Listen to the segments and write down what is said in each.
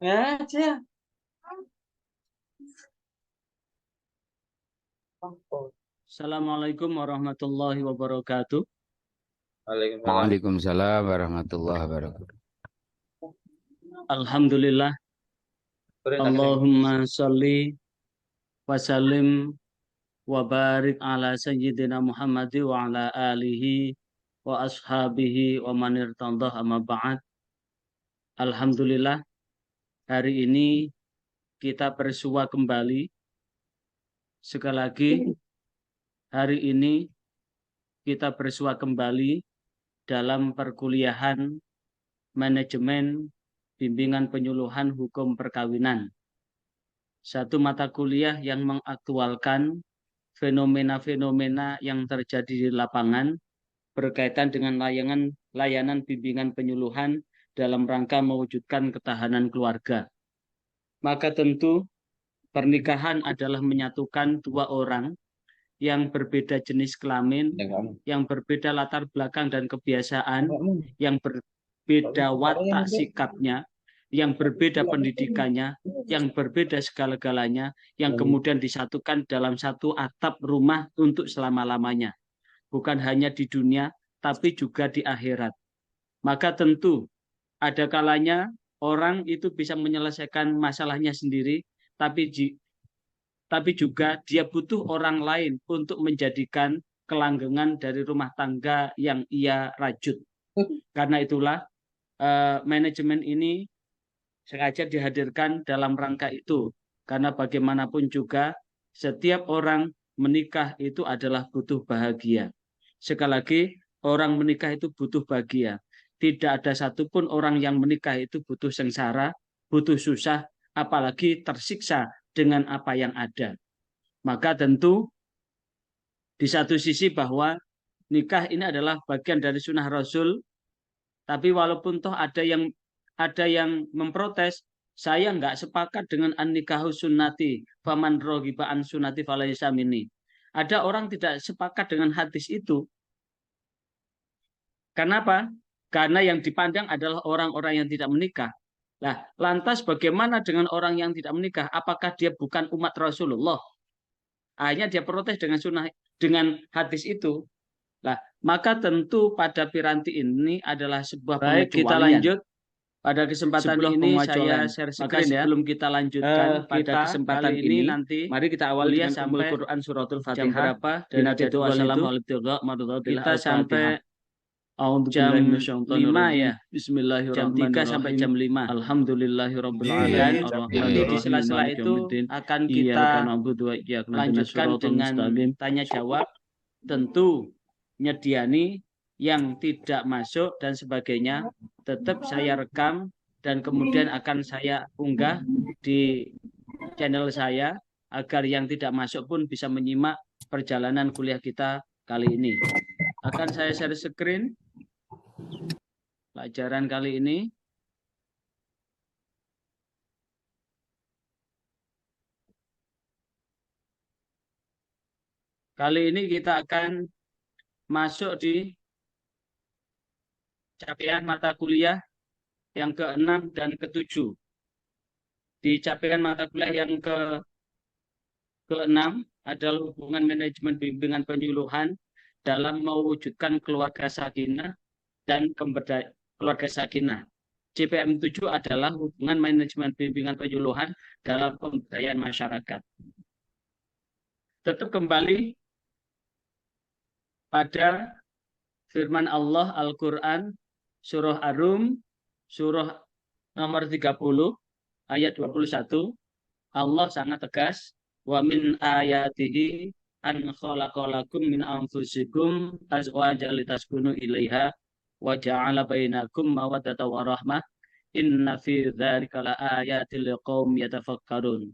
Ya aja. Assalamualaikum warahmatullahi wabarakatuh. Waalaikumsalam. Waalaikumsalam warahmatullahi wabarakatuh. Alhamdulillah. Allahumma sholli wa sallim wa barik ala sayyidina Muhammad wa ala alihi wa ashabihi wa man irtadah amma ba'd. Alhamdulillah, hari ini kita bersua kembali. Sekali lagi, hari ini kita bersua kembali dalam perkuliahan manajemen bimbingan penyuluhan hukum perkawinan. Satu mata kuliah yang mengaktualkan fenomena-fenomena yang terjadi di lapangan berkaitan dengan layanan bimbingan penyuluhan dalam rangka mewujudkan ketahanan keluarga. Maka tentu pernikahan adalah menyatukan dua orang yang berbeda jenis kelamin, yang berbeda latar belakang dan kebiasaan, yang berbeda watak sikapnya, yang berbeda pendidikannya, yang berbeda segala-galanya, yang kemudian disatukan dalam satu atap rumah untuk selama-lamanya. Bukan hanya di dunia, tapi juga di akhirat. Maka tentu ada kalanya orang itu bisa menyelesaikan masalahnya sendiri, tapi juga dia butuh orang lain untuk menjadikan kelanggengan dari rumah tangga yang ia rajut. Karena itulah manajemen ini sengaja dihadirkan dalam rangka itu. Karena bagaimanapun juga setiap orang menikah itu adalah butuh bahagia. Sekali lagi, orang menikah itu butuh bahagia. Tidak ada satupun orang yang menikah itu butuh sengsara, butuh susah, apalagi tersiksa dengan apa yang ada. Maka tentu di satu sisi bahwa nikah ini adalah bagian dari sunnah Rasul, tapi walaupun toh ada yang memprotes, saya nggak sepakat dengan an-nikahu sunnati, faman roghiba an sunnati falaysa minni. Ada orang tidak sepakat dengan hadis itu. Kenapa? Karena yang dipandang adalah orang-orang yang tidak menikah. Nah, lantas bagaimana dengan orang yang tidak menikah? Apakah dia bukan umat Rasulullah? Akhirnya dia protes dengan hadis itu. Nah, maka tentu pada piranti ini adalah sebuah pengecualian. Baik, kita lanjut. Pada kesempatan ini saya share screen ya. Sebelum kita lanjutkan pada kesempatan ini nanti mari kita awali dengan Ummul Quran suratul Fatihah. Jam berapa? Dan jadwal itu kita sampai jam 5 ya. Bismillahirrahmanirrahim. Jam 3 sampai jam 5. Alhamdulillahirabbil alamin. Nanti di sela-sela itu akan kita lanjutkan dengan tanya jawab. Tentu nyediani yang tidak masuk dan sebagainya tetap saya rekam dan kemudian akan saya unggah di channel saya agar yang tidak masuk pun bisa menyimak perjalanan kuliah kita kali ini. Akan saya share screen pelajaran kali ini. Kali ini kita akan masuk di capaian mata kuliah yang ke-6 dan ke-7. Di capaian mata kuliah yang ke-6 adalah hubungan manajemen bimbingan penyuluhan dalam mewujudkan keluarga sakinah dan keluarga sakinah. CPM 7 adalah hubungan manajemen bimbingan penyuluhan dalam pemberdayaan masyarakat. Tetap kembali pada firman Allah Al-Quran surah Ar-Rum surah nomor 30 ayat 21. Allah sangat tegas, wa min ayatihi an khalaqalakum min anfusikum azwajan litaskunu ilaiha wa ja'ala bainakum mawaddatan wa rahmah inna fi dzalika laayatil liqaumin yatafakkarun.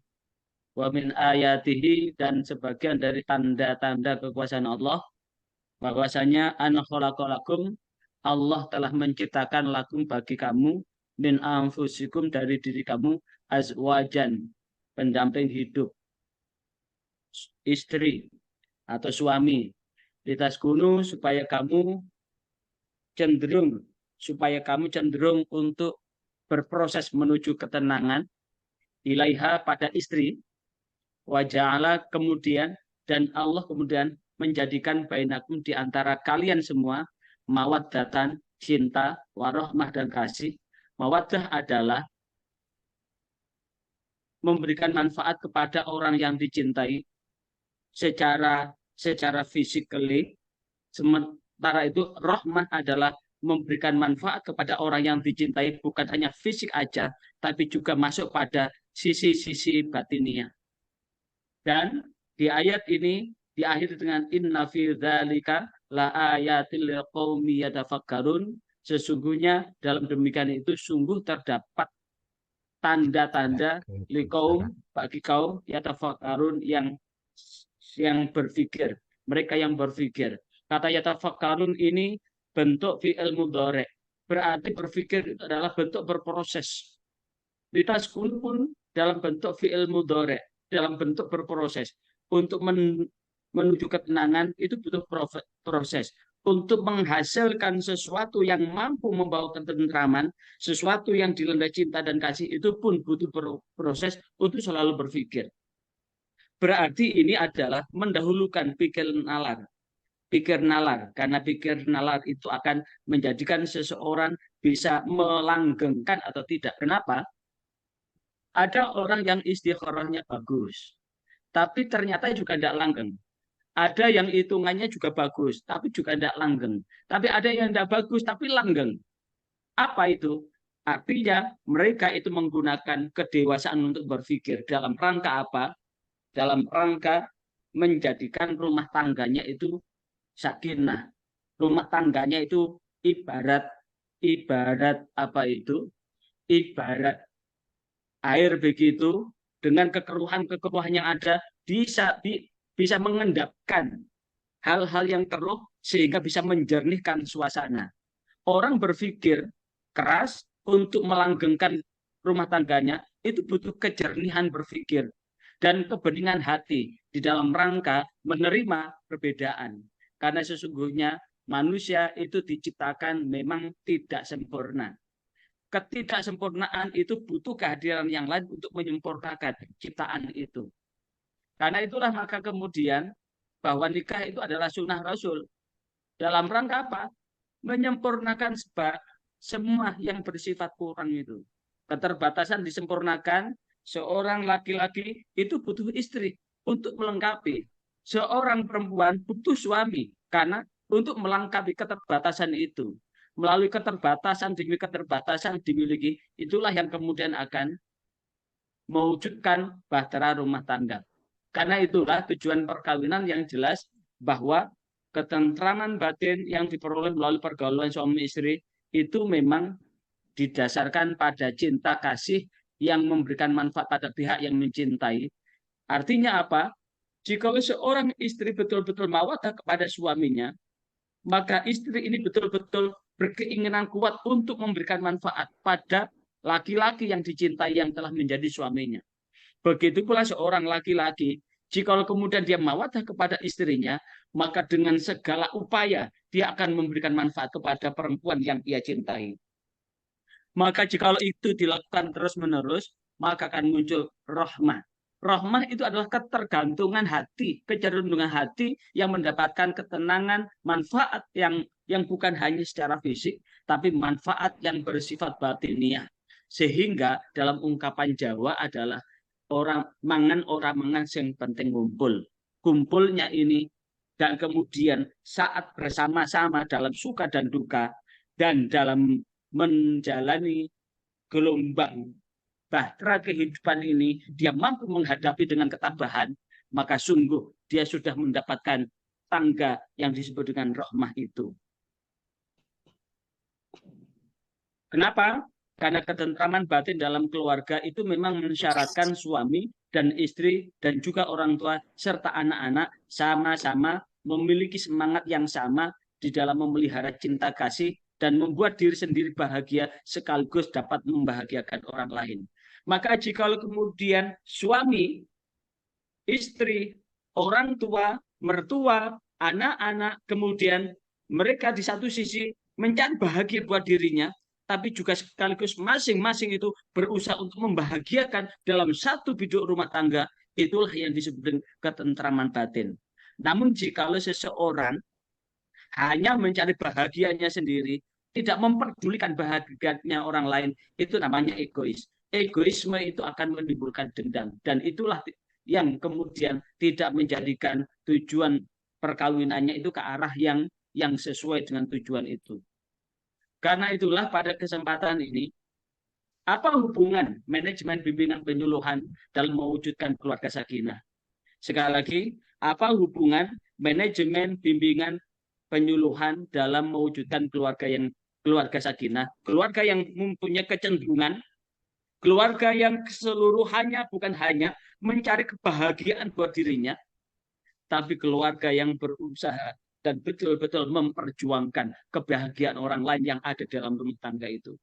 Wa min ayatihi, dan sebagian dari tanda-tanda kekuasaan Allah bahwasanya an khalaqalakum, Allah telah menciptakan lakum bagi kamu min anfusikum, dari diri kamu, azwajan, pendamping hidup, istri atau suami, litaskunu, supaya kamu cenderung untuk berproses menuju ketenangan, ilaiha pada istri, wa ja'ala kemudian, dan Allah kemudian menjadikan bainakum di antara kalian semua mawaddatan, cinta, warahmah dan kasih. Mawaddah adalah memberikan manfaat kepada orang yang dicintai secara physically. Sementara itu rahmah adalah memberikan manfaat kepada orang yang dicintai bukan hanya fisik aja, tapi juga masuk pada sisi-sisi batinnya. Dan di ayat ini diakhiri dengan inna fi dzalika la ayatil liqaumi yatafakkarun. Sesungguhnya dalam demikian itu sungguh terdapat tanda-tanda liqaum bagi kaum yatafakkarun yang berpikir, mereka yang berpikir. Kata yatafakkarun ini bentuk fi'il mudhari, berarti berpikir itu adalah bentuk berproses. Litaskun pun dalam bentuk fi'il mudhari, dalam bentuk berproses. Untuk menuju ketenangan itu butuh proses. Untuk menghasilkan sesuatu yang mampu membawa ketentraman, sesuatu yang dilanda cinta dan kasih, itu pun butuh proses untuk selalu berpikir. Berarti ini adalah mendahulukan pikir nalar. Pikir nalar, karena pikir nalar itu akan menjadikan seseorang bisa melanggengkan atau tidak. Kenapa? Ada orang yang istikharahnya bagus, tapi ternyata juga tidak langgeng. Ada yang hitungannya juga bagus, tapi juga tidak langgeng. Tapi ada yang tidak bagus, tapi langgeng. Apa itu? Artinya mereka itu menggunakan kedewasaan untuk berpikir. Dalam rangka apa? Dalam rangka menjadikan rumah tangganya itu sakinah. Rumah tangganya itu ibarat apa itu? Ibarat air begitu, dengan kekeruhan yang ada bisa mengendapkan hal-hal yang keruh sehingga bisa menjernihkan suasana. Orang berpikir keras untuk melanggengkan rumah tangganya itu butuh kejernihan berpikir dan kebeningan hati di dalam rangka menerima perbedaan. Karena sesungguhnya manusia itu diciptakan memang tidak sempurna. Ketidaksempurnaan itu butuh kehadiran yang lain untuk menyempurnakan ciptaan itu. Karena itulah maka kemudian bahwa nikah itu adalah sunnah Rasul. Dalam rangka apa? Menyempurnakan semua yang bersifat kurang itu. Keterbatasan disempurnakan, seorang laki-laki itu butuh istri untuk melengkapi. Seorang perempuan butuh suami karena untuk melengkapi keterbatasan itu. Melalui keterbatasan demi keterbatasan dimiliki, itulah yang kemudian akan mewujudkan bahtera rumah tangga. Karena itulah tujuan perkawinan yang jelas bahwa ketentraman batin yang diperoleh melalui pergaulan suami istri itu memang didasarkan pada cinta kasih yang memberikan manfaat pada pihak yang mencintai. Artinya apa? Jika seorang istri betul-betul mawaddah kepada suaminya, maka istri ini betul-betul berkeinginan kuat untuk memberikan manfaat pada laki-laki yang dicintai yang telah menjadi suaminya. Begitu pula seorang laki-laki, jika kemudian dia mawaddah kepada istrinya, maka dengan segala upaya dia akan memberikan manfaat kepada perempuan yang ia cintai. Maka jika itu dilakukan terus-menerus, maka akan muncul rahmah. Rahmah itu adalah ketergantungan hati, kecenderungan hati yang mendapatkan ketenangan, manfaat yang bukan hanya secara fisik, tapi manfaat yang bersifat batiniah. Sehingga dalam ungkapan Jawa adalah orang mangan yang penting kumpul. Kumpulnya ini dan kemudian saat bersama-sama dalam suka dan duka dan dalam menjalani gelombang bahtera kehidupan ini, dia mampu menghadapi dengan ketabahan, maka sungguh dia sudah mendapatkan tangga yang disebut dengan rahmah itu. Kenapa? Karena ketentraman batin dalam keluarga itu memang mensyaratkan suami dan istri dan juga orang tua serta anak-anak sama-sama memiliki semangat yang sama di dalam memelihara cinta kasih dan membuat diri sendiri bahagia sekaligus dapat membahagiakan orang lain. Maka jika kemudian suami, istri, orang tua, mertua, anak-anak, kemudian mereka di satu sisi mencari bahagia buat dirinya, tapi juga sekaligus masing-masing itu berusaha untuk membahagiakan dalam satu biduk rumah tangga, itulah yang disebut dengan ketentraman batin. Namun jikalau seseorang hanya mencari bahagianya sendiri, tidak memperdulikan bahagianya orang lain, itu namanya egois. Egoisme itu akan menimbulkan dendam, dan itulah yang kemudian tidak menjadikan tujuan perkawinannya itu ke arah yang sesuai dengan tujuan itu. Karena itulah pada kesempatan ini, apa hubungan manajemen bimbingan penyuluhan dalam mewujudkan keluarga sakinah? Sekali lagi, apa hubungan manajemen bimbingan penyuluhan dalam mewujudkan keluarga sakinah? Keluarga yang mempunyai kecenderungan, keluarga yang keseluruhannya bukan hanya mencari kebahagiaan buat dirinya, tapi keluarga yang berusaha dan betul-betul memperjuangkan kebahagiaan orang lain yang ada dalam rumah tangga itu.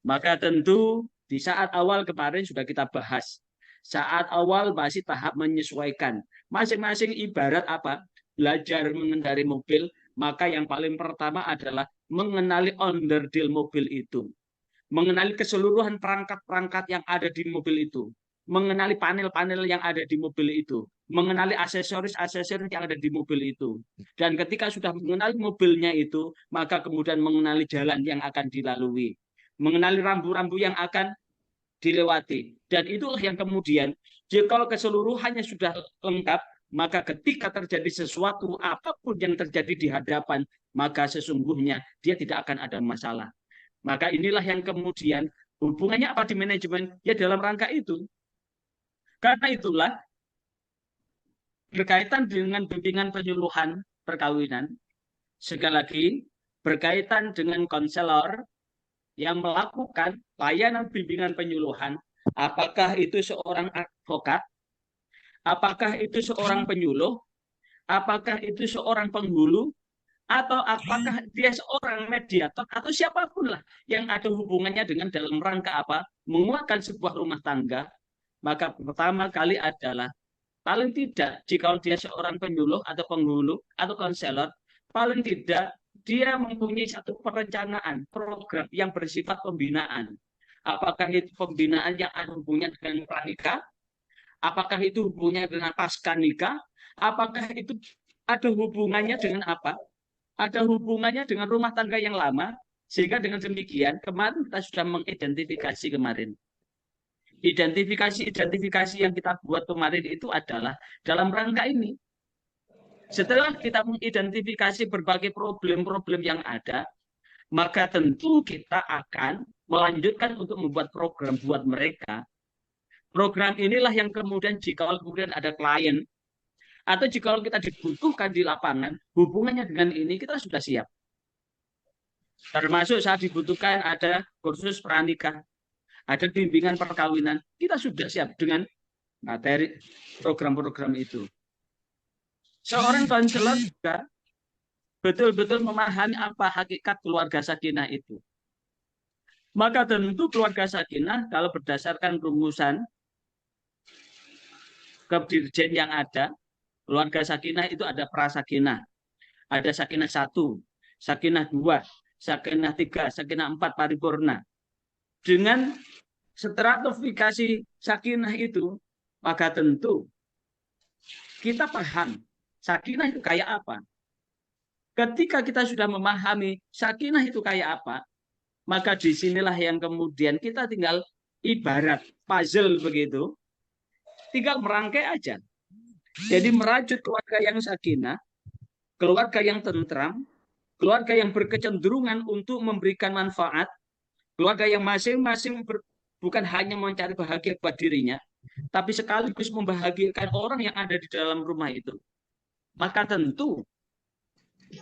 Maka tentu di saat awal kemarin sudah kita bahas. Saat awal masih tahap menyesuaikan. Masing-masing ibarat apa? Belajar mengendarai mobil, maka yang paling pertama adalah mengenali onderdil mobil itu. Mengenali keseluruhan perangkat-perangkat yang ada di mobil itu. Mengenali panel-panel yang ada di mobil itu. Mengenali aksesoris-aksesoris yang ada di mobil itu. Dan ketika sudah mengenali mobilnya itu, maka kemudian mengenali jalan yang akan dilalui. Mengenali rambu-rambu yang akan dilewati. Dan itulah yang kemudian, jika keseluruhannya sudah lengkap, maka ketika terjadi sesuatu, apapun yang terjadi di hadapan, maka sesungguhnya dia tidak akan ada masalah. Maka inilah yang kemudian, hubungannya apa di manajemen? Ya dalam rangka itu. Karena itulah, berkaitan dengan bimbingan penyuluhan perkawinan, sekali lagi, berkaitan dengan konselor yang melakukan layanan bimbingan penyuluhan, apakah itu seorang advokat, apakah itu seorang penyuluh, apakah itu seorang penghulu, atau apakah dia seorang mediator, atau siapapun lah yang ada hubungannya dengan dalam rangka apa? Menguatkan sebuah rumah tangga, maka pertama kali adalah paling tidak jika dia seorang penyuluh atau penghulu atau konselor, paling tidak dia mempunyai satu perencanaan program yang bersifat pembinaan. Apakah itu pembinaan yang ada hubungannya dengan pranikah? Apakah itu hubungannya dengan pasca nikah? Apakah itu ada hubungannya dengan apa? Ada hubungannya dengan rumah tangga yang lama? Sehingga dengan demikian, kemarin kita sudah mengidentifikasi kemarin. Identifikasi yang kita buat kemarin itu adalah dalam rangka ini. Setelah kita mengidentifikasi berbagai problem-problem yang ada, maka tentu kita akan melanjutkan untuk membuat program buat mereka. Program inilah yang kemudian jika kemudian ada klien, atau jika kita dibutuhkan di lapangan, hubungannya dengan ini kita sudah siap. Termasuk saat dibutuhkan ada kursus pranikah, ada bimbingan perkawinan, kita sudah siap dengan materi program-program itu. Seorang konselor juga betul-betul memahami apa hakikat keluarga sakinah itu. Maka tentu keluarga sakinah kalau berdasarkan rumusan kedirjen yang ada, keluarga sakinah itu ada prasakinah. Ada sakinah 1, sakinah 2, sakinah 3, sakinah 4 paripurna. Dengan stratifikasi sakinah itu, maka tentu kita paham sakinah itu kayak apa. Ketika kita sudah memahami sakinah itu kayak apa, maka disinilah yang kemudian kita tinggal ibarat puzzle begitu, tinggal merangkai aja. Jadi merajut keluarga yang sakinah, keluarga yang tentram, keluarga yang berkecenderungan untuk memberikan manfaat, keluarga yang masing-masing bukan hanya mencari bahagia buat dirinya, tapi sekaligus membahagiakan orang yang ada di dalam rumah itu. Maka tentu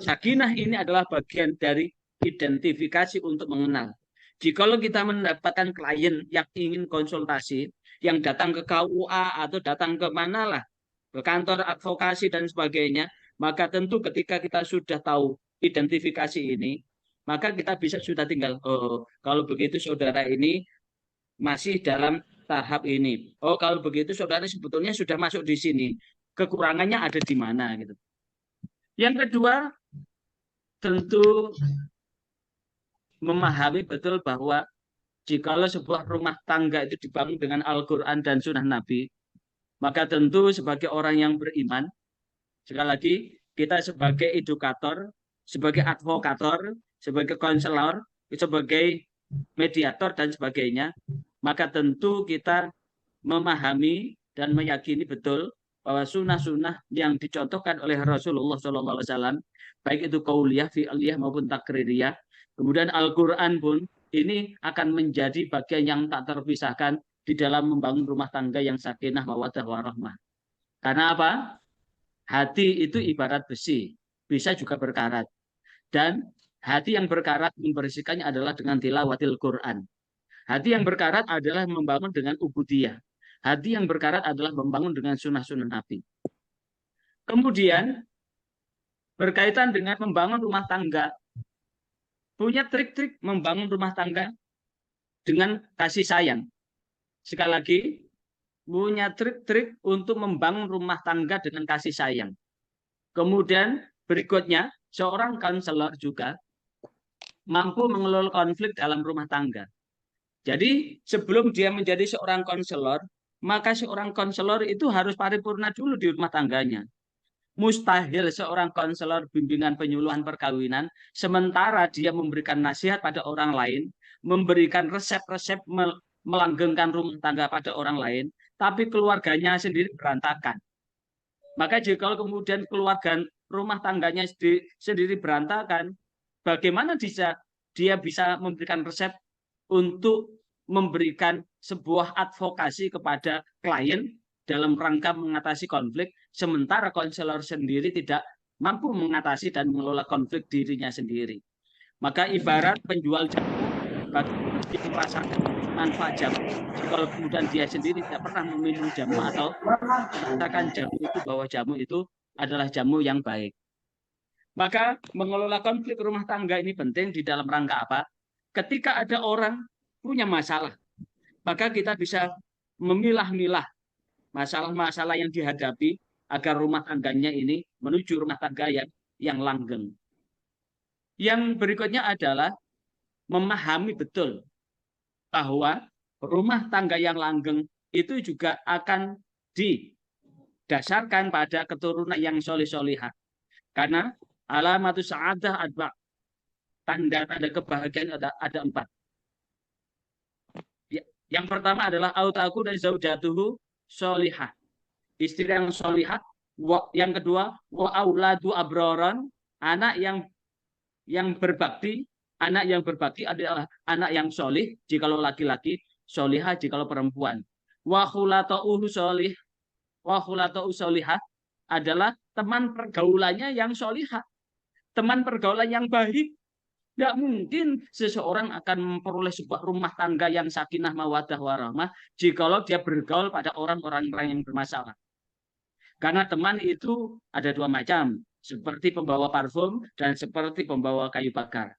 sakinah ini adalah bagian dari identifikasi untuk mengenal. Jikalau kita mendapatkan klien yang ingin konsultasi, yang datang ke KUA atau datang ke manalah, ke kantor advokasi dan sebagainya, maka tentu ketika kita sudah tahu identifikasi ini, maka kita bisa sudah tinggal, oh kalau begitu saudara ini masih dalam tahap ini. Oh kalau begitu saudara sebetulnya sudah masuk di sini. Kekurangannya ada di mana gitu. Yang kedua, tentu memahami betul bahwa jikalau sebuah rumah tangga itu dibangun dengan Al-Quran dan Sunnah Nabi, maka tentu sebagai orang yang beriman, sekali lagi, kita sebagai edukator, sebagai advokator, sebagai konselor, sebagai mediator, dan sebagainya, maka tentu kita memahami dan meyakini betul bahwa sunnah-sunnah yang dicontohkan oleh Rasulullah SAW, baik itu qauliyah, fi'liyah maupun takririyah, kemudian Al-Quran pun ini akan menjadi bagian yang tak terpisahkan di dalam membangun rumah tangga yang sakinah, mawaddah, warahmah. Karena apa? Hati itu ibarat besi, bisa juga berkarat. Dan hati yang berkarat membersihkannya adalah dengan tilawatil Quran. Hati yang berkarat adalah membangun dengan ubudiyah. Hati yang berkarat adalah membangun dengan sunnah-sunnah Nabi. Kemudian, berkaitan dengan membangun rumah tangga, punya trik-trik membangun rumah tangga dengan kasih sayang. Sekali lagi, punya trik-trik untuk membangun rumah tangga dengan kasih sayang. Kemudian, berikutnya, seorang konselor juga mampu mengelola konflik dalam rumah tangga. Jadi sebelum dia menjadi seorang konselor, maka seorang konselor itu harus paripurna dulu di rumah tangganya. Mustahil seorang konselor bimbingan penyuluhan perkawinan, sementara dia memberikan nasihat pada orang lain, memberikan resep-resep melanggengkan rumah tangga pada orang lain, tapi keluarganya sendiri berantakan. Maka jika kemudian keluarga rumah tangganya sendiri berantakan, bagaimana dia bisa memberikan resep untuk memberikan sebuah advokasi kepada klien dalam rangka mengatasi konflik, sementara konselor sendiri tidak mampu mengatasi dan mengelola konflik dirinya sendiri. Maka ibarat penjual jamu, bagi dia merasakan manfaat jamu, kalau kemudian dia sendiri tidak pernah meminum jamu atau mengatakan jamu itu bahwa jamu itu adalah jamu yang baik. Maka mengelola konflik rumah tangga ini penting di dalam rangka apa? Ketika ada orang punya masalah, maka kita bisa memilah-milah masalah-masalah yang dihadapi agar rumah tangganya ini menuju rumah tangga yang langgeng. Yang berikutnya adalah memahami betul bahwa rumah tangga yang langgeng itu juga akan didasarkan pada keturunan yang solih-solihah. Karena alamatus sa'adah adba, tanda-tanda kebahagiaan ada 4. Yang pertama adalah autaku dan zaujatuhu solihah, istri yang solihah. Yang kedua, wa auladu abroron, anak yang berbakti. Anak yang berbakti adalah anak yang solih jikalau laki-laki, solihah jikalau perempuan. Wa khulata'uhu solih, wa khulata'uhu solihah adalah teman pergaulannya yang solihah, teman pergaulan yang baik. Tidak mungkin seseorang akan memperoleh sebuah rumah tangga yang sakinah, mawaddah, warahmah jikalau dia bergaul pada orang-orang yang bermasalah. Karena teman itu ada 2 macam, seperti pembawa parfum dan seperti pembawa kayu bakar.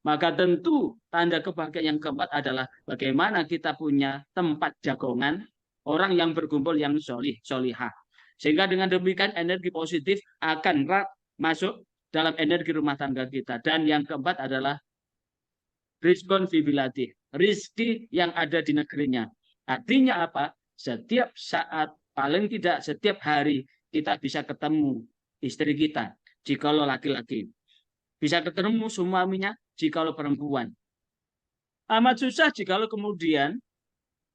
Maka tentu tanda kebahagiaan yang keempat adalah bagaimana kita punya tempat jagongan, orang yang berkumpul yang solih, solihah. Sehingga dengan demikian energi positif akan masuk dalam energi rumah tangga kita. Dan yang keempat adalah rizqun fi biladi, rizki yang ada di negerinya. Artinya apa? Setiap saat, paling tidak setiap hari kita bisa ketemu istri kita jikalau laki-laki, bisa ketemu suaminya jikalau perempuan. Amat susah jikalau kemudian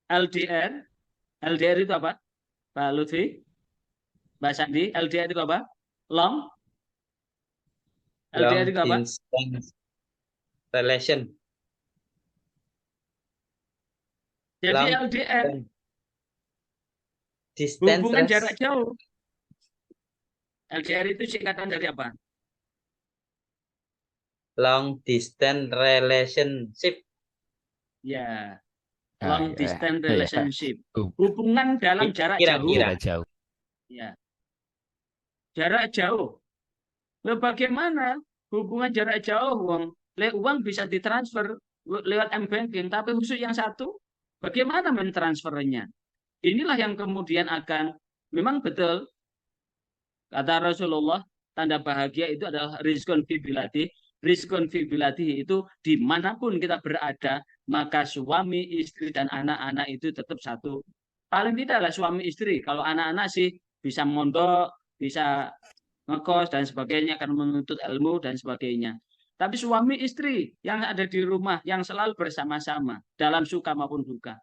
LDR. LDR itu apa, Pak Lutfi, Mbak Sandi? LDR itu apa? Long LDR itu apa? Distance relation. Jadi Long LDR distance hubungan jarak jauh. LDR itu singkatan dari apa? long distance relationship. Ya, long distance ya. relationship. Hubungan dalam jarak jauh. Kira-kira jauh. Ya, jarak jauh. Loh, bagaimana hubungan jarak jauh? Uang bisa ditransfer lewat M-Banking, tapi khusus yang satu, bagaimana mentransfernya? Inilah yang kemudian akan, memang betul, kata Rasulullah, tanda bahagia itu adalah rizqun fi biladi, rizqun fi biladihi, itu dimanapun kita berada, maka suami, istri, dan anak-anak itu tetap satu. Paling tidak lah suami istri. Kalau anak-anak sih bisa mondok, bisa ngekos dan sebagainya, kan menuntut ilmu dan sebagainya. Tapi suami istri yang ada di rumah, yang selalu bersama-sama dalam suka maupun duka.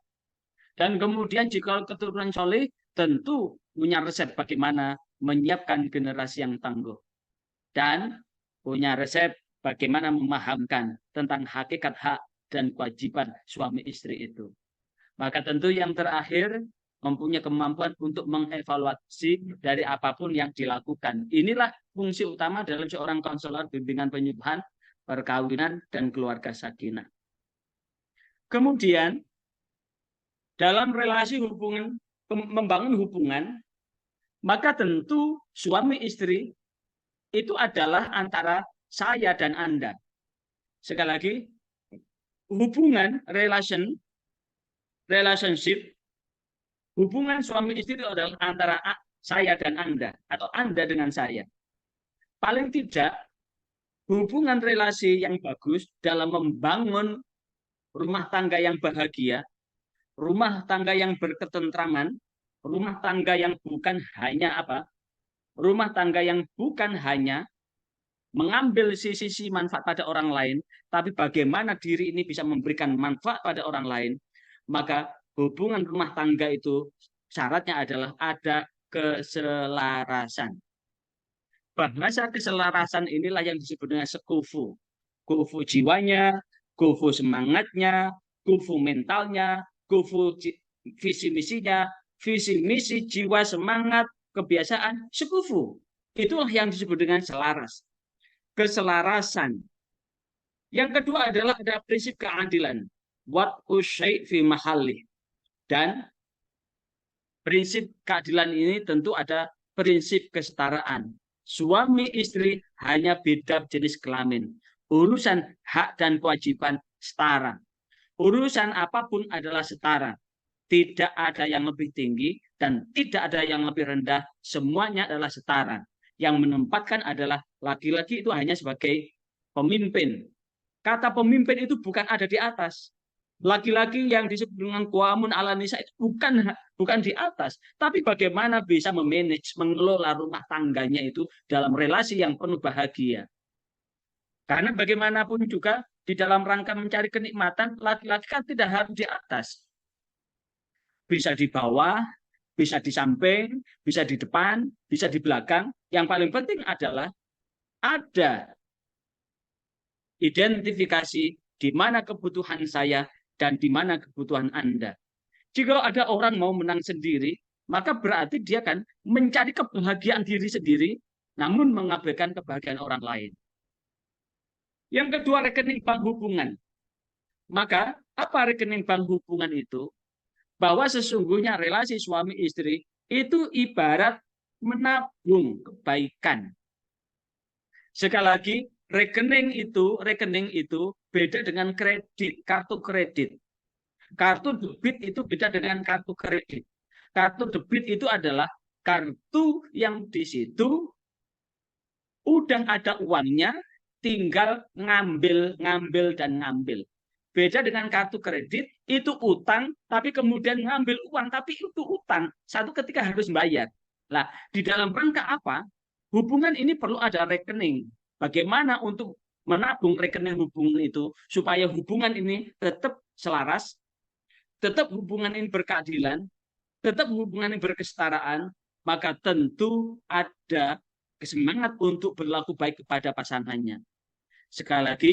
Dan kemudian jika keturunan soleh, tentu punya resep bagaimana menyiapkan generasi yang tangguh. Dan punya resep bagaimana memahamkan tentang hakikat hak dan kewajiban suami istri itu. Maka tentu yang terakhir mempunyai kemampuan untuk mengevaluasi dari apapun yang dilakukan. Inilah fungsi utama dalam seorang konselor bimbingan penyuluhan, perkawinan, dan keluarga sakinah. Kemudian dalam relasi hubungan, membangun hubungan, maka tentu suami istri itu adalah antara saya dan Anda. Sekali lagi, hubungan, relationship, hubungan suami istri itu adalah antara saya dan Anda, atau Anda dengan saya. Paling tidak, hubungan relasi yang bagus dalam membangun rumah tangga yang bahagia, rumah tangga yang berketentraman, rumah tangga yang bukan hanya rumah tangga yang bukan hanya mengambil sisi manfaat pada orang lain, tapi bagaimana diri ini bisa memberikan manfaat pada orang lain, maka hubungan rumah tangga itu syaratnya adalah ada keselarasan. Bahasa keselarasan inilah yang disebut dengan sekufu. Kufu jiwanya, kufu semangatnya, kufu mentalnya, kufu visi misinya, visi misi, jiwa, semangat, kebiasaan, sekufu. Itulah yang disebut dengan selaras. Keselarasan. Yang kedua adalah ada prinsip keadilan. Wat usyai fi mahalli. Dan prinsip keadilan ini tentu ada prinsip kesetaraan. Suami istri hanya beda jenis kelamin. Urusan hak dan kewajiban setara. Urusan apapun adalah setara. Tidak ada yang lebih tinggi dan tidak ada yang lebih rendah. Semuanya adalah setara. Yang menempatkan adalah laki-laki itu hanya sebagai pemimpin. Kata pemimpin itu bukan ada di atas. Laki-laki yang disebut dengan qawamun 'ala nisa itu bukan di atas, tapi bagaimana bisa memanage, mengelola rumah tangganya itu dalam relasi yang penuh bahagia. Karena bagaimanapun juga di dalam rangka mencari kenikmatan, laki-laki kan tidak harus di atas. Bisa di bawah, bisa di samping, bisa di depan, bisa di belakang. Yang paling penting adalah ada identifikasi di mana kebutuhan saya dan di mana kebutuhan Anda. Jika ada orang mau menang sendiri, maka berarti dia kan mencari kebahagiaan diri sendiri, namun mengabaikan kebahagiaan orang lain. Yang kedua, rekening bank hubungan. Maka apa rekening bank hubungan itu? Bahwa sesungguhnya relasi suami istri itu ibarat menabung kebaikan. Sekali lagi, rekening itu beda dengan kredit, kartu kredit. Kartu debit itu beda dengan kartu kredit. Kartu debit itu adalah kartu yang di situ udah ada uangnya, tinggal ngambil. Beda dengan kartu kredit, itu utang, tapi kemudian ngambil uang, tapi itu utang. Satu ketika harus bayar. Nah, di dalam rangka apa? Hubungan ini perlu ada rekening. Bagaimana untuk menabung rekening hubungan itu, supaya hubungan ini tetap selaras, tetap hubungan ini berkeadilan, tetap hubungan ini berkesetaraan, maka tentu ada semangat untuk berlaku baik kepada pasangannya. Sekali lagi,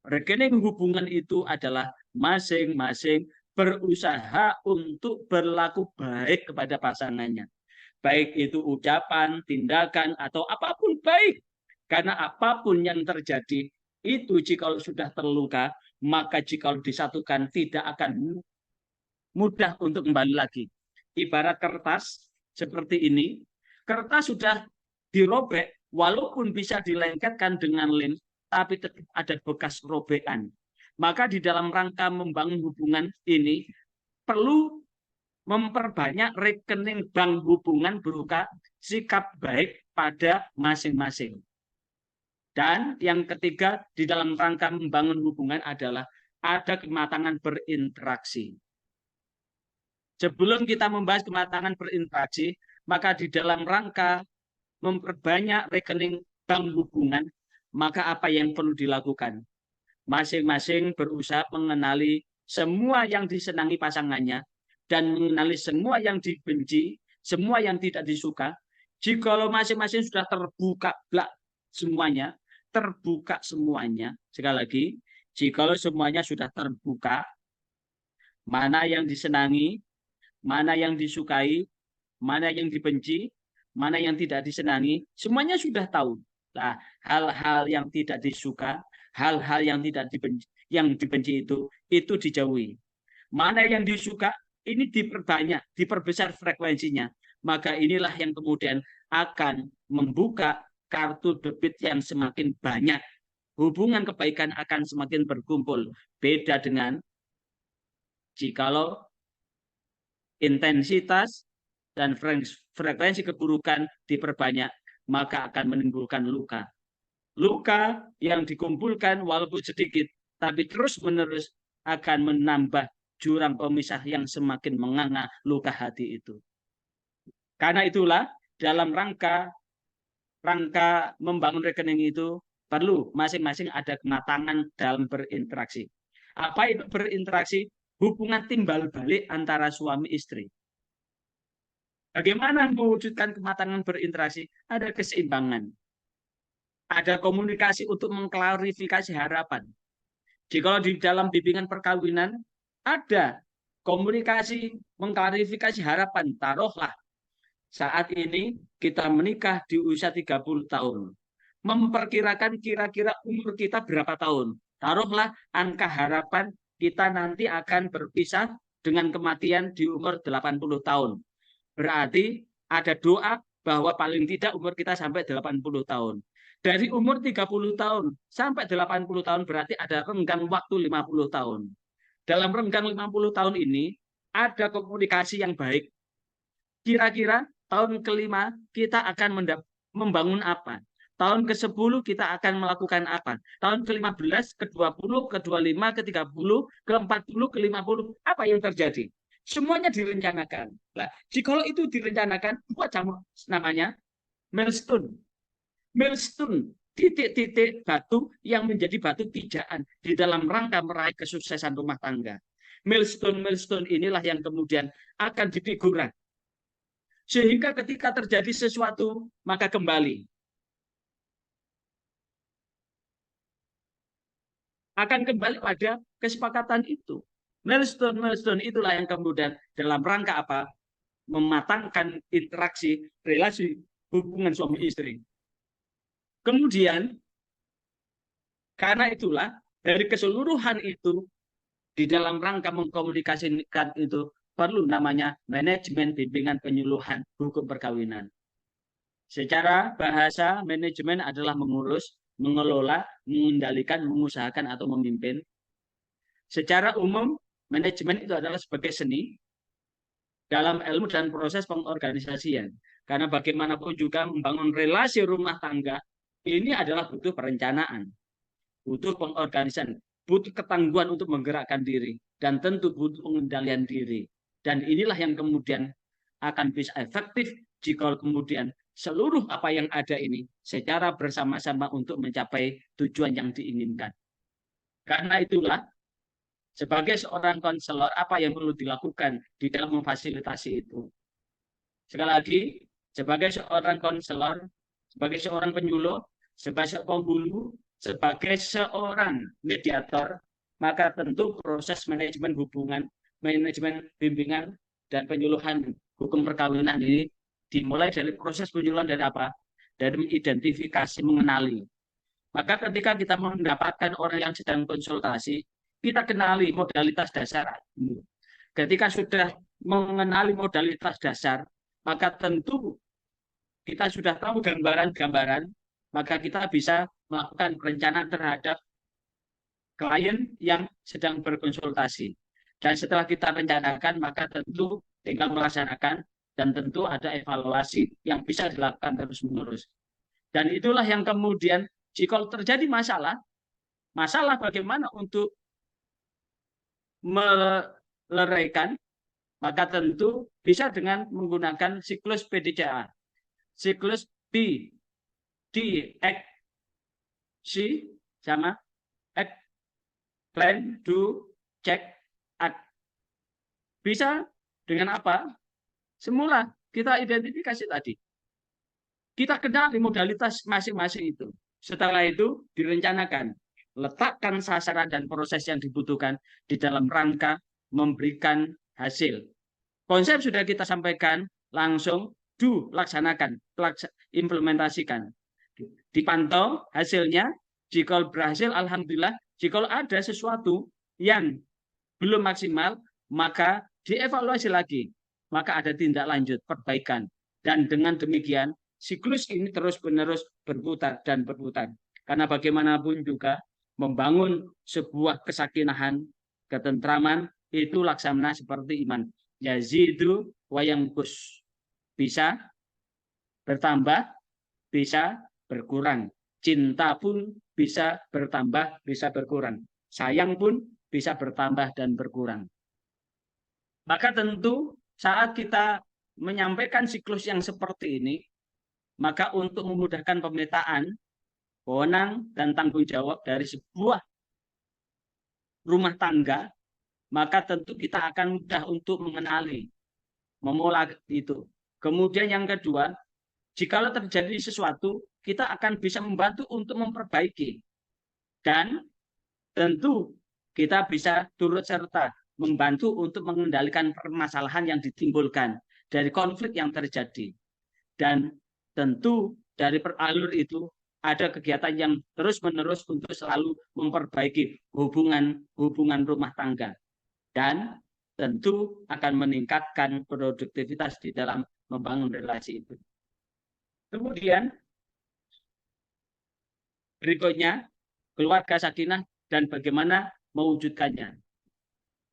rekening hubungan itu adalah masing-masing berusaha untuk berlaku baik kepada pasangannya. Baik itu ucapan, tindakan, atau apapun baik. Karena apapun yang terjadi, itu jika sudah terluka, maka jika disatukan tidak akan mudah untuk kembali lagi. Ibarat kertas seperti ini, kertas sudah dirobek, walaupun bisa dilengketkan dengan lem, tapi tetap ada bekas robekan. Maka di dalam rangka membangun hubungan ini, perlu memperbanyak rekening bank hubungan berupa sikap baik pada masing-masing. Dan yang ketiga, di dalam rangka membangun hubungan adalah ada kematangan berinteraksi. Sebelum kita membahas kematangan berinteraksi, maka di dalam rangka memperbanyak rekening bank hubungan, maka apa yang perlu dilakukan? Masing-masing berusaha mengenali semua yang disenangi pasangannya dan mengenali semua yang dibenci, semua yang tidak disuka. Jikalau masing-masing sudah terbuka semuanya, sekali lagi, jikalau semuanya sudah terbuka, mana yang disenangi, mana yang disukai, mana yang dibenci, mana yang tidak disenangi, semuanya sudah tahu. Nah, hal-hal yang tidak disuka, hal-hal yang tidak dibenci itu dijauhi. Mana yang disuka, ini diperbanyak, diperbesar frekuensinya. Maka inilah yang kemudian akan membuka kartu debit yang semakin banyak. Hubungan kebaikan akan semakin berkumpul. Beda dengan jikalau intensitas dan frekuensi keburukan diperbanyak, maka akan menimbulkan luka. Luka yang dikumpulkan walaupun sedikit, tapi terus-menerus akan menambah jurang pemisah yang semakin menganga luka hati itu. Karena itulah dalam rangka membangun rekening itu perlu masing-masing ada kematangan dalam berinteraksi. Apa itu berinteraksi? Hubungan timbal balik antara suami istri. Bagaimana mewujudkan kematangan berinteraksi? Ada keseimbangan. Ada komunikasi untuk mengklarifikasi harapan. Jika di dalam bimbingan perkawinan ada komunikasi mengklarifikasi harapan, taruhlah saat ini kita menikah di usia 30 tahun. Memperkirakan kira-kira umur kita berapa tahun. Taruhlah angka harapan kita nanti akan berpisah dengan kematian di umur 80 tahun. Berarti ada doa bahwa paling tidak umur kita sampai 80 tahun. Dari umur 30 tahun sampai 80 tahun berarti ada renggang waktu 50 tahun. Dalam renggang 50 tahun ini ada komunikasi yang baik. Kira-kira tahun kelima kita akan membangun apa? Tahun ke-10 kita akan melakukan apa? Tahun ke-15, ke-20, ke-25, ke-30, ke-40, ke-50, apa yang terjadi? Semuanya direncanakan. Nah, jika itu direncanakan, buat namanya milestone. Milestone, titik-titik batu yang menjadi batu pijakan di dalam rangka meraih kesuksesan rumah tangga. Milestone inilah yang kemudian akan difigurkan. Sehingga ketika terjadi sesuatu, maka kembali. Akan kembali pada kesepakatan itu. Milestone itulah yang kemudian dalam rangka apa? Mematangkan interaksi, relasi, hubungan suami istri. Kemudian, karena itulah, dari keseluruhan itu, di dalam rangka mengkomunikasikan itu, perlu namanya manajemen bimbingan penyuluhan hukum perkawinan. Secara bahasa, manajemen adalah mengurus, mengelola, mengendalikan, mengusahakan, atau memimpin. Secara umum, manajemen itu adalah sebagai seni dalam ilmu dan proses pengorganisasian. Karena bagaimanapun juga membangun relasi rumah tangga, ini adalah butuh perencanaan, butuh pengorganisasian, butuh ketangguhan untuk menggerakkan diri, dan tentu butuh pengendalian diri. Dan inilah yang kemudian akan bisa efektif jika kemudian seluruh apa yang ada ini secara bersama-sama untuk mencapai tujuan yang diinginkan. Karena itulah, sebagai seorang konselor, apa yang perlu dilakukan di dalam memfasilitasi itu? Sekali lagi, sebagai seorang konselor, sebagai seorang penyuluh, sebagai penghulu, sebagai seorang mediator, maka tentu proses manajemen hubungan, manajemen bimbingan, dan penyuluhan hukum perkawinan ini dimulai dari proses penyuluhan dari apa? Dari mengidentifikasi, mengenali. Maka ketika kita mendapatkan orang yang sedang konsultasi, kita kenali modalitas dasar. Ketika sudah mengenali modalitas dasar, maka tentu kita sudah tahu gambaran-gambaran, maka kita bisa melakukan perencanaan terhadap klien yang sedang berkonsultasi. Dan setelah kita rencanakan, maka tentu tinggal melaksanakan, dan tentu ada evaluasi yang bisa dilakukan terus-menerus. Dan itulah yang kemudian Jika terjadi masalah bagaimana untuk meluraikan, maka tentu bisa dengan menggunakan siklus PDCA. Siklus B, D, X, C, sama X, plan, do, check, act. Bisa dengan apa? Semula kita identifikasi tadi. Kita kenali modalitas masing-masing itu. Setelah itu direncanakan. Letakkan sasaran dan proses yang dibutuhkan di dalam rangka memberikan hasil. Konsep sudah kita sampaikan, langsung laksanakan, implementasikan. Dipantau hasilnya, jika berhasil alhamdulillah, jika ada sesuatu yang belum maksimal, maka dievaluasi lagi. Maka ada tindak lanjut, perbaikan. Dan dengan demikian, siklus ini terus-menerus berputar dan berputar. Karena bagaimanapun juga, membangun sebuah kesakinahan, ketentraman, itu laksana seperti iman. Yazidu wa yanqus. Bisa bertambah, bisa berkurang. Cinta pun bisa bertambah, bisa berkurang. Sayang pun bisa bertambah dan berkurang. Maka tentu saat kita menyampaikan siklus yang seperti ini, maka untuk memudahkan pemetaan, wewenang dan tanggung jawab dari sebuah rumah tangga, maka tentu kita akan mudah untuk mengenali, memulai itu. Kemudian yang kedua, jika terjadi sesuatu, kita akan bisa membantu untuk memperbaiki. Dan tentu kita bisa turut serta membantu untuk mengendalikan permasalahan yang ditimbulkan dari konflik yang terjadi. Dan tentu dari alur itu ada kegiatan yang terus-menerus untuk selalu memperbaiki hubungan rumah tangga. Dan tentu akan meningkatkan produktivitas di dalam membangun relasi itu. Kemudian berikutnya keluarga sakinah dan bagaimana mewujudkannya.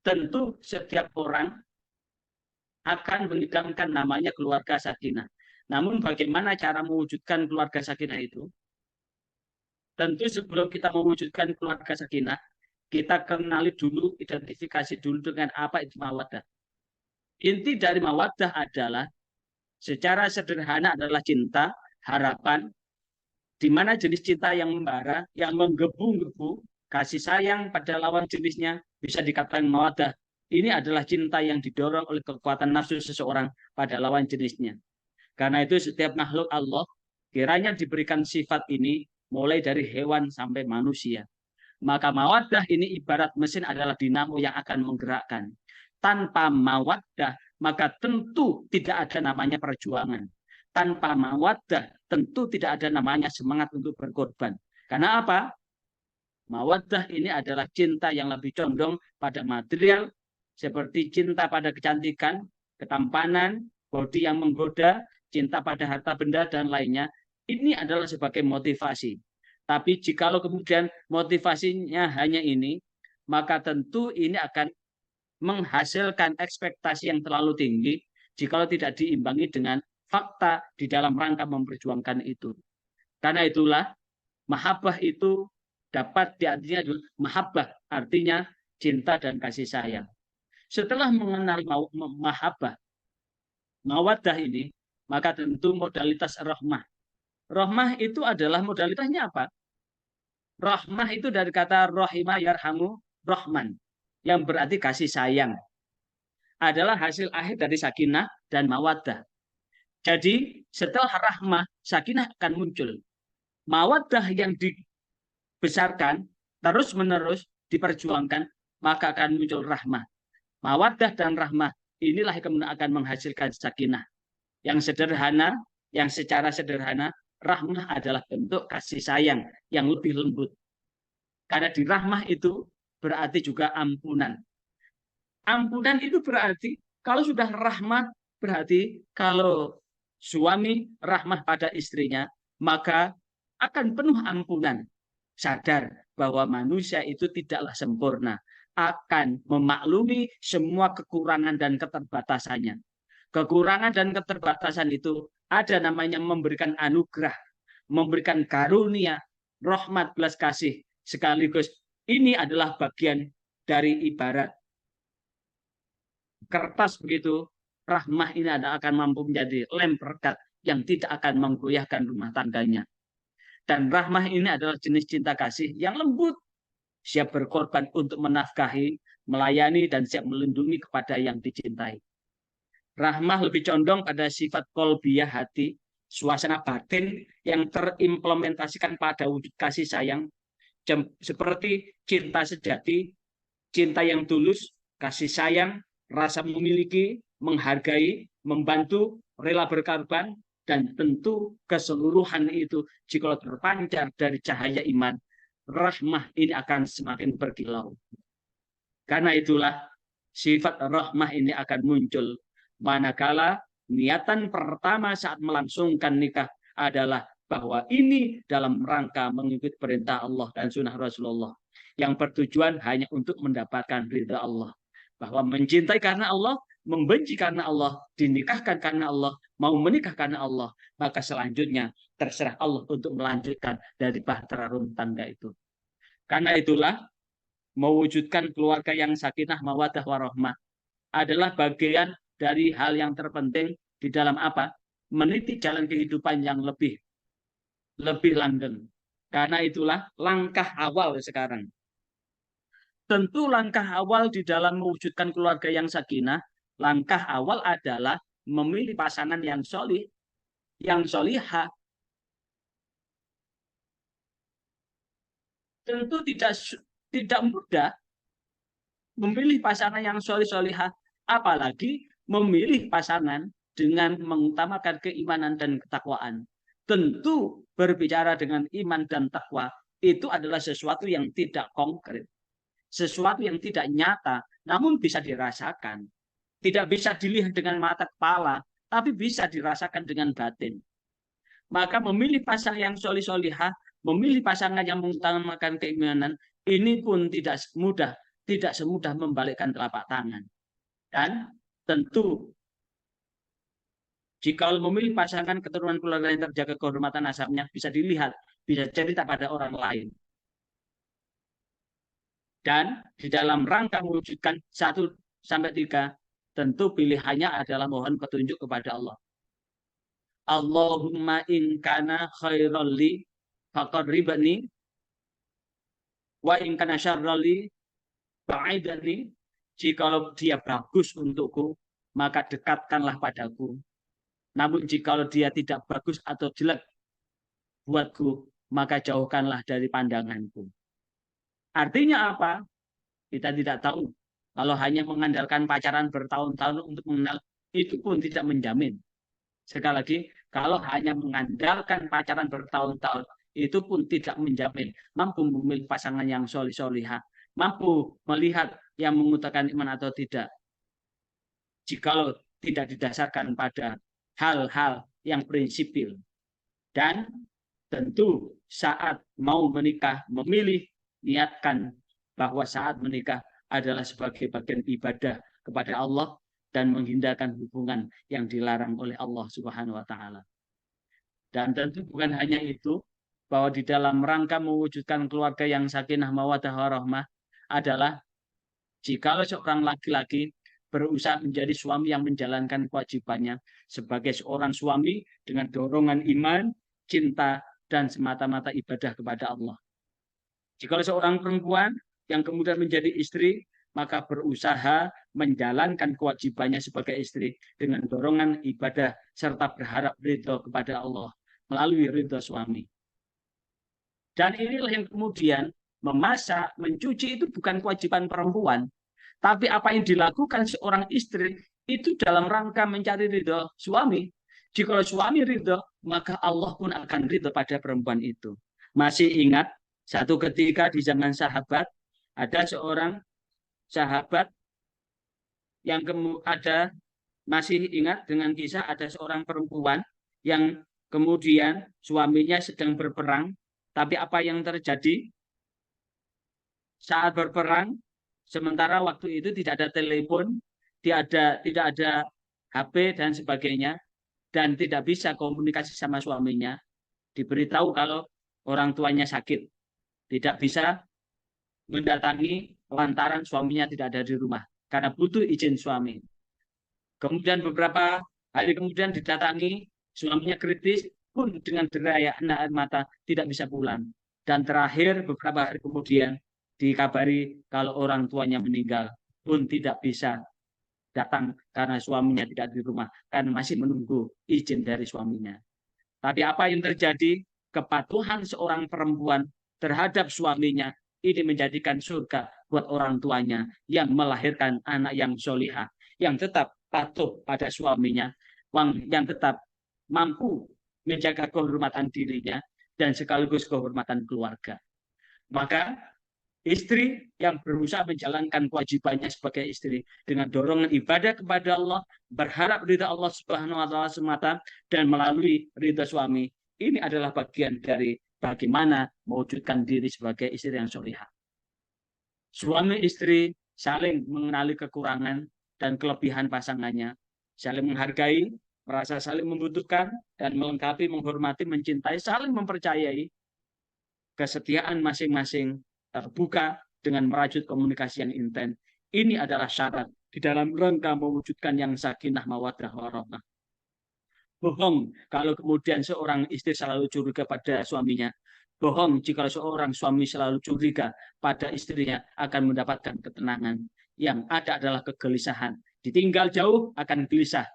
Tentu setiap orang akan mengidamkan namanya keluarga sakinah. Namun bagaimana cara mewujudkan keluarga sakinah itu? Tentu sebelum kita mewujudkan keluarga sakinah, kita kenali dulu, identifikasi dulu dengan apa itu mawaddah. Inti dari mawaddah adalah secara sederhana adalah cinta, harapan, di mana jenis cinta yang membara, yang menggebu-gebu, kasih sayang pada lawan jenisnya bisa dikatakan mawaddah. Ini adalah cinta yang didorong oleh kekuatan nafsu seseorang pada lawan jenisnya. Karena itu setiap makhluk Allah kiranya diberikan sifat ini mulai dari hewan sampai manusia. Maka mawaddah ini ibarat mesin adalah dinamo yang akan menggerakkan. Tanpa mawaddah, maka tentu tidak ada namanya perjuangan. Tanpa mawaddah, tentu tidak ada namanya semangat untuk berkorban. Karena apa? Mawaddah ini adalah cinta yang lebih condong pada material, seperti cinta pada kecantikan, ketampanan, bodi yang menggoda, cinta pada harta benda, dan lainnya. Ini adalah sebagai motivasi. Tapi jikalau kemudian motivasinya hanya ini, maka tentu ini akan menghasilkan ekspektasi yang terlalu tinggi jikalau tidak diimbangi dengan fakta di dalam rangka memperjuangkan itu. Karena itulah mahabbah itu dapat diartinya adalah mahabbah, artinya cinta dan kasih sayang. Setelah mengenal mahabbah, mawaddah ini, maka tentu modalitas rahmah. Rahmah itu adalah modalitasnya apa? Rahmah itu dari kata rahimah yarhamu rahman, yang berarti kasih sayang. Adalah hasil akhir dari sakinah dan mawaddah. Jadi setelah rahmah, sakinah akan muncul. Mawaddah yang dibesarkan, terus-menerus diperjuangkan, maka akan muncul rahmah. Mawaddah dan rahmah inilah yang akan menghasilkan sakinah. Yang sederhana, yang secara sederhana, rahmah adalah bentuk kasih sayang yang lebih lembut. Karena di rahmah itu berarti juga ampunan. Ampunan itu berarti kalau sudah rahmah, berarti kalau suami rahmah pada istrinya, maka akan penuh ampunan. Sadar bahwa manusia itu tidaklah sempurna, akan memaklumi semua kekurangan dan keterbatasannya. Kekurangan dan keterbatasan itu ada namanya memberikan anugerah, memberikan karunia, rahmat, belas kasih sekaligus. Ini adalah bagian dari ibarat kertas begitu. Rahmah ini akan mampu menjadi lem perekat yang tidak akan menggoyahkan rumah tangganya. Dan rahmah ini adalah jenis cinta kasih yang lembut, siap berkorban untuk menafkahi, melayani, dan siap melindungi kepada yang dicintai. Rahmah lebih condong pada sifat kolbiyah hati, suasana batin yang terimplementasikan pada wujud kasih sayang, seperti cinta sejati, cinta yang tulus, kasih sayang, rasa memiliki, menghargai, membantu, rela berkorban, dan tentu keseluruhan itu jika terpancar dari cahaya iman, rahmah ini akan semakin berkilau. Karena itulah sifat rahmah ini akan muncul manakala niatan pertama saat melangsungkan nikah adalah bahwa ini dalam rangka mengikuti perintah Allah dan sunnah Rasulullah yang bertujuan hanya untuk mendapatkan ridha Allah. Bahwa mencintai karena Allah, membenci karena Allah, dinikahkan karena Allah, mau menikah karena Allah, maka selanjutnya terserah Allah untuk melanjutkan dari bahtera rumah tangga itu. Karena itulah mewujudkan keluarga yang sakinah, mawaddah, warahmah adalah bagian dari hal yang terpenting di dalam apa? Meniti jalan kehidupan yang lebih langgeng. Karena itulah langkah awal sekarang. Tentu langkah awal di dalam mewujudkan keluarga yang sakinah, langkah awal adalah memilih pasangan yang solih, yang solihah. Tentu tidak mudah memilih pasangan yang solih-solihah, apalagi memilih pasangan dengan mengutamakan keimanan dan ketakwaan. Tentu berbicara dengan iman dan takwa itu adalah sesuatu yang tidak konkret. Sesuatu yang tidak nyata, namun bisa dirasakan. Tidak bisa dilihat dengan mata kepala, tapi bisa dirasakan dengan batin. Maka memilih pasangan yang solih-solihah, memilih pasangan yang mengutamakan keimanan, ini pun tidak semudah membalikkan telapak tangan. Dan tentu, jika memilih pasangan keturunan keluarga yang terjaga kehormatan nasabnya, bisa dilihat, bisa cerita pada orang lain. Dan di dalam rangka mewujudkan 1-3, tentu pilihannya adalah mohon petunjuk kepada Allah. Allahumma in kana khairal li faqarribni wa in kana syarral li ba'idni. Jikalau dia bagus untukku, maka dekatkanlah padaku. Namun jikalau dia tidak bagus atau jelek buatku, maka jauhkanlah dari pandanganku. Artinya apa? Kita tidak tahu. Kalau hanya mengandalkan pacaran bertahun-tahun untuk mengenal, itu pun tidak menjamin. Sekali lagi, kalau hanya mengandalkan pacaran bertahun-tahun, itu pun tidak menjamin mampu memilih pasangan yang solih-solihah, mampu melihat yang mengutamakan iman atau tidak. Jikalau tidak didasarkan pada hal-hal yang prinsipil. Dan tentu saat mau menikah, memilih, niatkan bahwa saat menikah adalah sebagai bagian ibadah kepada Allah dan menghindarkan hubungan yang dilarang oleh Allah Subhanahu wa taala. Dan tentu bukan hanya itu, bahwa di dalam rangka mewujudkan keluarga yang sakinah mawaddah warahmah adalah jika seorang laki-laki berusaha menjadi suami yang menjalankan kewajibannya sebagai seorang suami dengan dorongan iman, cinta, dan semata-mata ibadah kepada Allah. Jika seorang perempuan yang kemudian menjadi istri, maka berusaha menjalankan kewajibannya sebagai istri dengan dorongan ibadah serta berharap ridho kepada Allah melalui ridho suami. Dan inilah yang kemudian memasak, mencuci itu bukan kewajiban perempuan, tapi apa yang dilakukan seorang istri itu dalam rangka mencari ridho suami. Jika suami ridho, maka Allah pun akan ridho pada perempuan itu. Masih ingat satu ketika di zaman sahabat, ada seorang sahabat yang masih ingat dengan kisah ada seorang perempuan yang kemudian suaminya sedang berperang, tapi apa yang terjadi saat berperang? Sementara waktu itu tidak ada telepon, tidak ada HP dan sebagainya, dan tidak bisa komunikasi sama suaminya. Diberitahu kalau orang tuanya sakit, tidak bisa mendatangi lantaran suaminya tidak ada di rumah karena butuh izin suami. Kemudian beberapa hari kemudian didatangi, suaminya kritis pun dengan derai air mata tidak bisa pulang. Dan terakhir beberapa hari kemudian dikabari kalau orang tuanya meninggal pun tidak bisa datang karena suaminya tidak di rumah karena masih menunggu izin dari suaminya. Tapi apa yang terjadi? Kepatuhan seorang perempuan terhadap suaminya ini menjadikan surga buat orang tuanya yang melahirkan anak yang solihah, yang tetap patuh pada suaminya, yang tetap mampu menjaga kehormatan dirinya dan sekaligus kehormatan keluarga. Maka istri yang berusaha menjalankan kewajibannya sebagai istri dengan dorongan ibadah kepada Allah, berharap ridha Allah Subhanahu wa taala semata dan melalui ridha suami. Ini adalah bagian dari bagaimana mewujudkan diri sebagai istri yang solihah. Suami istri saling mengenali kekurangan dan kelebihan pasangannya, saling menghargai, merasa saling membutuhkan dan melengkapi, menghormati, mencintai, saling mempercayai. Kesetiaan masing-masing terbuka dengan merajut komunikasi yang intens. Ini adalah syarat di dalam rangka mewujudkan yang sakinah mawaddah warahmah. Bohong kalau kemudian seorang istri selalu curiga pada suaminya. Bohong jika seorang suami selalu curiga pada istrinya akan mendapatkan ketenangan. Yang ada adalah kegelisahan. Ditinggal jauh akan gelisah.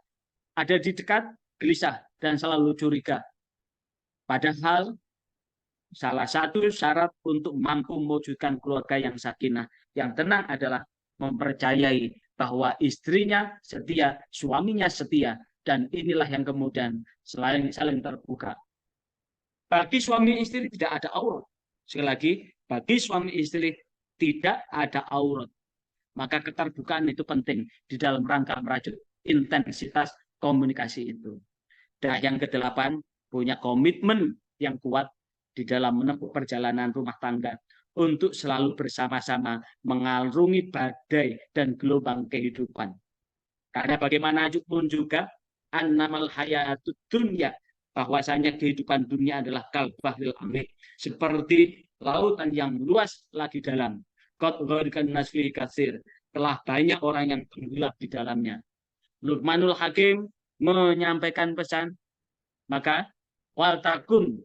Ada di dekat gelisah dan selalu curiga. Padahal salah satu syarat untuk mampu mewujudkan keluarga yang sakinah, yang tenang adalah mempercayai bahwa istrinya setia, suaminya setia, dan inilah yang kemudian saling terbuka. Bagi suami istri tidak ada aurat. Sekali lagi, bagi suami istri tidak ada aurat. Maka keterbukaan itu penting di dalam rangka merajut intensitas komunikasi itu. Dan yang kedelapan, punya komitmen yang kuat di dalam menempuh perjalanan rumah tangga untuk selalu bersama-sama mengarungi badai dan gelombang kehidupan. Karena bagaimanapun juga, annamal hayatud dunya, bahwasanya kehidupan dunia adalah kalbahril amik, seperti lautan yang luas lagi dalam. Qad ghariqan nasfi katsir, telah banyak orang yang tenggelam di dalamnya. Luqmanul Hakim menyampaikan pesan, maka waltakun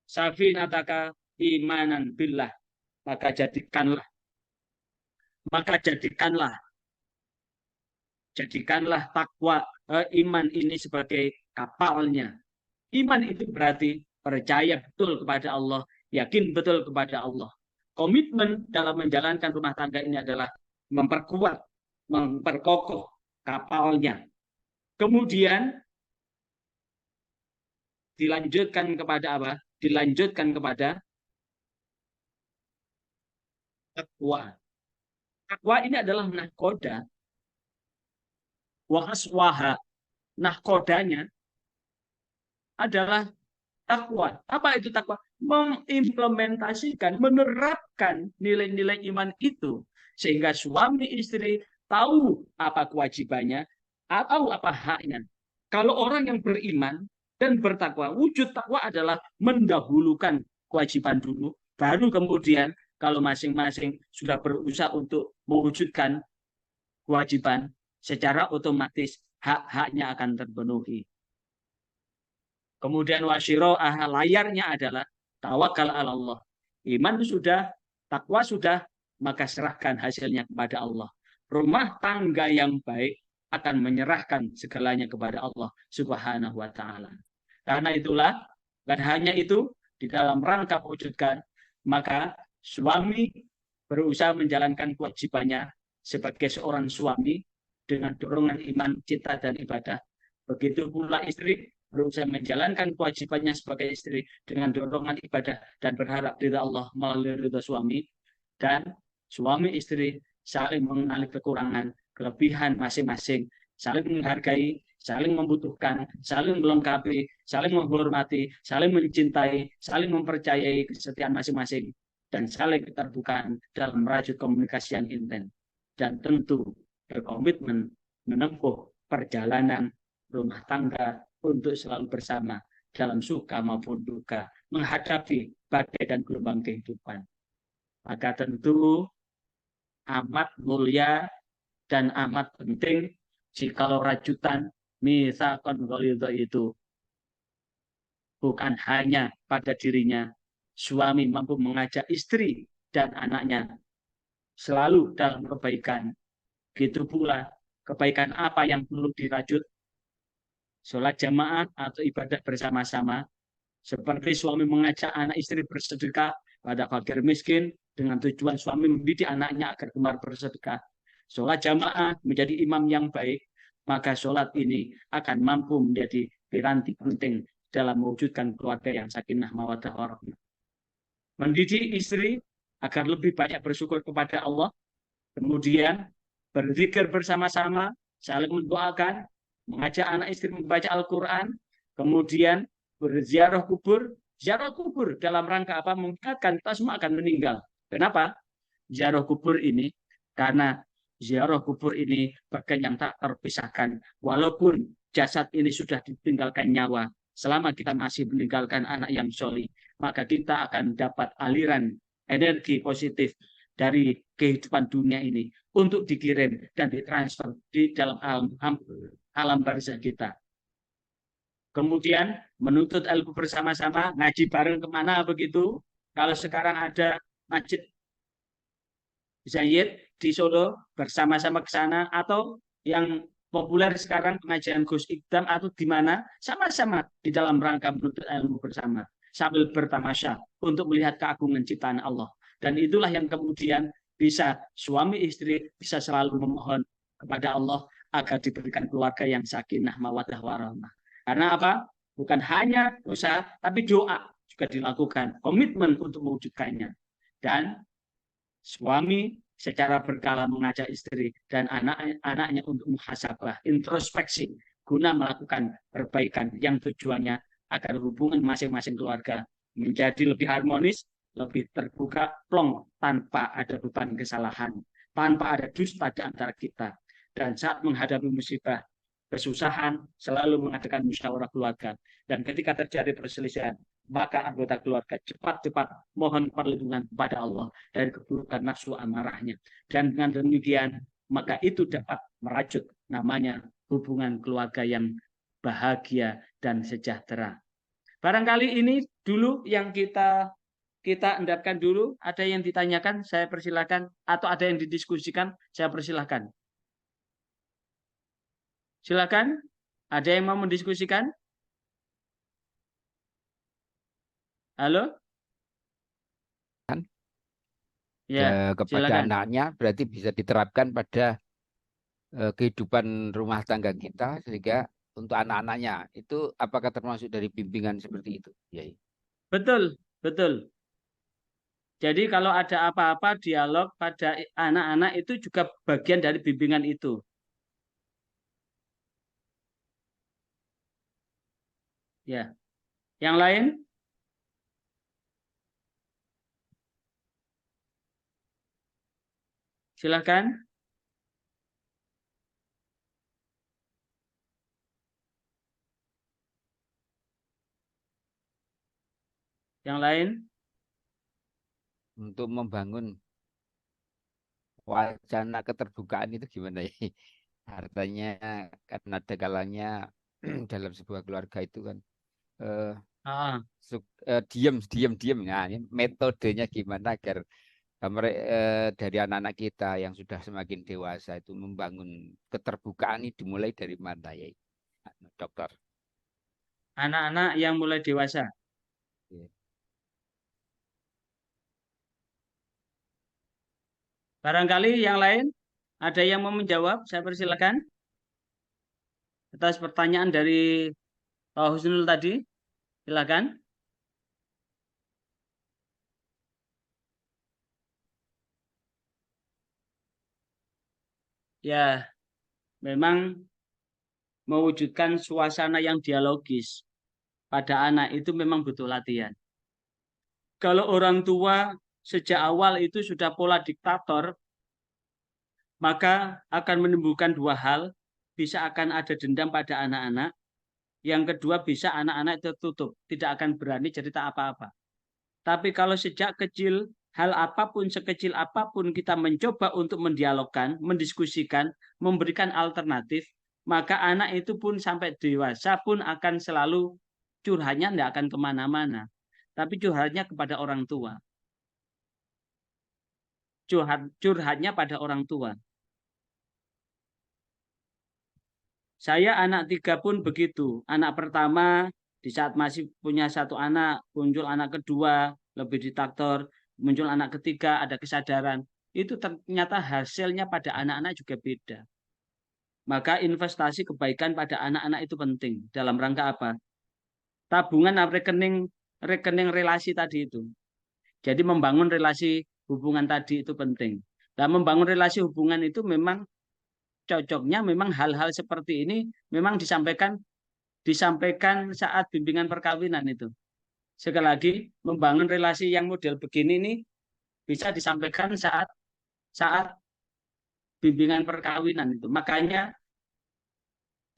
safinataka imanan billah, maka jadikanlah takwa iman ini sebagai kapalnya. Iman itu berarti percaya betul kepada Allah, yakin betul kepada Allah. Komitmen dalam menjalankan rumah tangga ini adalah memperkuat, memperkokoh kapalnya. Kemudian dilanjutkan kepada apa? Dilanjutkan kepada takwa. Takwa ini adalah nahkoda. Wahaswaha. Nahkodanya adalah takwa. Apa itu takwa? Mengimplementasikan, menerapkan nilai-nilai iman itu. Sehingga suami istri tahu apa kewajibannya, tahu apa haknya. Kalau orang yang beriman dan bertakwa, wujud takwa adalah mendahulukan kewajiban dulu, baru kemudian kalau masing-masing sudah berusaha untuk mewujudkan kewajiban, secara otomatis hak-haknya akan terpenuhi. Kemudian wasyiro'ah, layarnya adalah tawakal ala Allah. Iman sudah, takwa sudah, maka serahkan hasilnya kepada Allah. Rumah tangga yang baik akan menyerahkan segalanya kepada Allah Subhanahu wa taala. Karena itulah, dan hanya itu di dalam rangka mewujudkan, maka suami berusaha menjalankan kewajibannya sebagai seorang suami dengan dorongan iman, cinta, dan ibadah. Begitu pula istri berusaha menjalankan kewajibannya sebagai istri dengan dorongan ibadah dan berharap ridha Allah melalui ridha suami. Dan suami istri saling mengenali kekurangan, kelebihan masing-masing, saling menghargai, saling membutuhkan, saling melengkapi, saling menghormati, saling mencintai, saling mempercayai kesetiaan masing-masing, dan saling keterbukaan dalam merajut komunikasi yang intens. Dan tentu berkomitmen menempuh perjalanan rumah tangga untuk selalu bersama dalam suka maupun duka, menghadapi badai dan gelombang kehidupan. Maka tentu amat mulia dan amat penting jikalau rajutan mitsaqan ghalidha itu bukan hanya pada dirinya, suami mampu mengajak istri dan anaknya selalu dalam kebaikan. Begitu pula kebaikan apa yang perlu dirajut, sholat jamaah atau ibadah bersama-sama, seperti suami mengajak anak istri bersedekah pada fakir miskin dengan tujuan suami mendidik anaknya agar gemar bersedekah. Sholat jamaah menjadi imam yang baik, maka sholat ini akan mampu menjadi piranti penting dalam mewujudkan keluarga yang sakinah mawaddah warahmah. Mendidik istri agar lebih banyak bersyukur kepada Allah, kemudian berzikir bersama-sama, saling mendoakan, mengajak anak istri membaca Al-Quran, kemudian berziarah kubur. Ziarah kubur dalam rangka apa? Mengingatkan kita semua akan meninggal. Kenapa? Ziarah kubur ini karena ziarah kubur ini bagian yang tak terpisahkan. Walaupun jasad ini sudah ditinggalkan nyawa, selama kita masih meninggalkan anak yang solih, maka kita akan dapat aliran energi positif dari kehidupan dunia ini untuk dikirim dan ditransfer di dalam alam barzah kita. Kemudian menuntut ilmu bersama-sama, ngaji bareng kemana begitu. Kalau sekarang ada masjid Zaid di Solo, bersama-sama ke sana, atau yang populer sekarang pengajian Gus Ikdam atau di mana, sama-sama di dalam rangka menuntut ilmu bersama sambil bertamasya untuk melihat keagungan ciptaan Allah. Dan itulah yang kemudian bisa suami istri bisa selalu memohon kepada Allah agar diberikan keluarga yang sakinah mawaddah warahmah. Karena apa? Bukan hanya usaha, tapi doa juga dilakukan, komitmen untuk mewujudkannya. Dan suami secara berkala mengajak istri dan anak-anaknya untuk muhasabah, introspeksi, guna melakukan perbaikan yang tujuannya agar hubungan masing-masing keluarga menjadi lebih harmonis, lebih terbuka, plong, tanpa ada beban kesalahan, tanpa ada dusta di antara kita. Dan saat menghadapi musibah, kesusahan, selalu mengadakan musyawarah keluarga. Dan ketika terjadi perselisihan, maka anggota keluarga cepat-cepat mohon perlindungan kepada Allah dari keburukan nafsu amarahnya. Dan dengan demikian, maka itu dapat merajut namanya hubungan keluarga yang bahagia dan sejahtera. Barangkali ini dulu yang kita endapkan dulu. Ada yang ditanyakan, saya persilakan. Atau ada yang didiskusikan, saya persilakan. Silakan. Ada yang mau mendiskusikan? Halo? Ya, kepada silakan. anaknya berarti bisa diterapkan pada kehidupan rumah tangga kita, sehingga untuk anak-anaknya itu apakah termasuk dari bimbingan seperti itu? Ya. Betul, betul. Jadi kalau ada apa-apa dialog pada anak-anak itu juga bagian dari bimbingan itu. Ya. Yang lain? Silakan. Yang lain? Untuk membangun wacana keterbukaan itu gimana ya? Artinya kan ada kalanya dalam sebuah keluarga itu kan diam. Nah, ini metodenya gimana agar dari anak-anak kita yang sudah semakin dewasa itu membangun keterbukaan ini dimulai dari mana ya, dokter? Anak-anak yang mulai dewasa. Ya. Barangkali yang lain ada yang mau menjawab, saya persilakan. Atas pertanyaan dari Pak Husnul tadi, silakan. Ya, memang mewujudkan suasana yang dialogis pada anak itu memang butuh latihan. Kalau orang tua sejak awal itu sudah pola diktator, maka akan menimbulkan dua hal. Bisa akan ada dendam pada anak-anak, Yang kedua bisa anak-anak tertutup, tidak akan berani cerita apa-apa. Tapi kalau sejak kecil, hal apapun, sekecil apapun kita mencoba untuk mendialogkan, mendiskusikan, memberikan alternatif, maka anak itu pun sampai dewasa pun akan selalu curhatnya tidak akan kemana-mana. Tapi curhatnya kepada orang tua. Curhatnya pada orang tua. Saya anak 3 pun begitu. Anak pertama di saat masih punya 1 anak, muncul anak kedua, lebih diktator, muncul anak ketiga, ada kesadaran. Itu ternyata hasilnya pada anak-anak juga beda. Maka investasi kebaikan pada anak-anak itu penting. Dalam rangka apa? Tabungan rekening relasi tadi itu. Jadi membangun relasi hubungan tadi itu penting. Dan membangun relasi hubungan itu memang cocoknya memang hal-hal seperti ini memang disampaikan saat bimbingan perkawinan itu. Sekali lagi, membangun relasi yang model begini ini bisa disampaikan saat bimbingan perkawinan itu. Makanya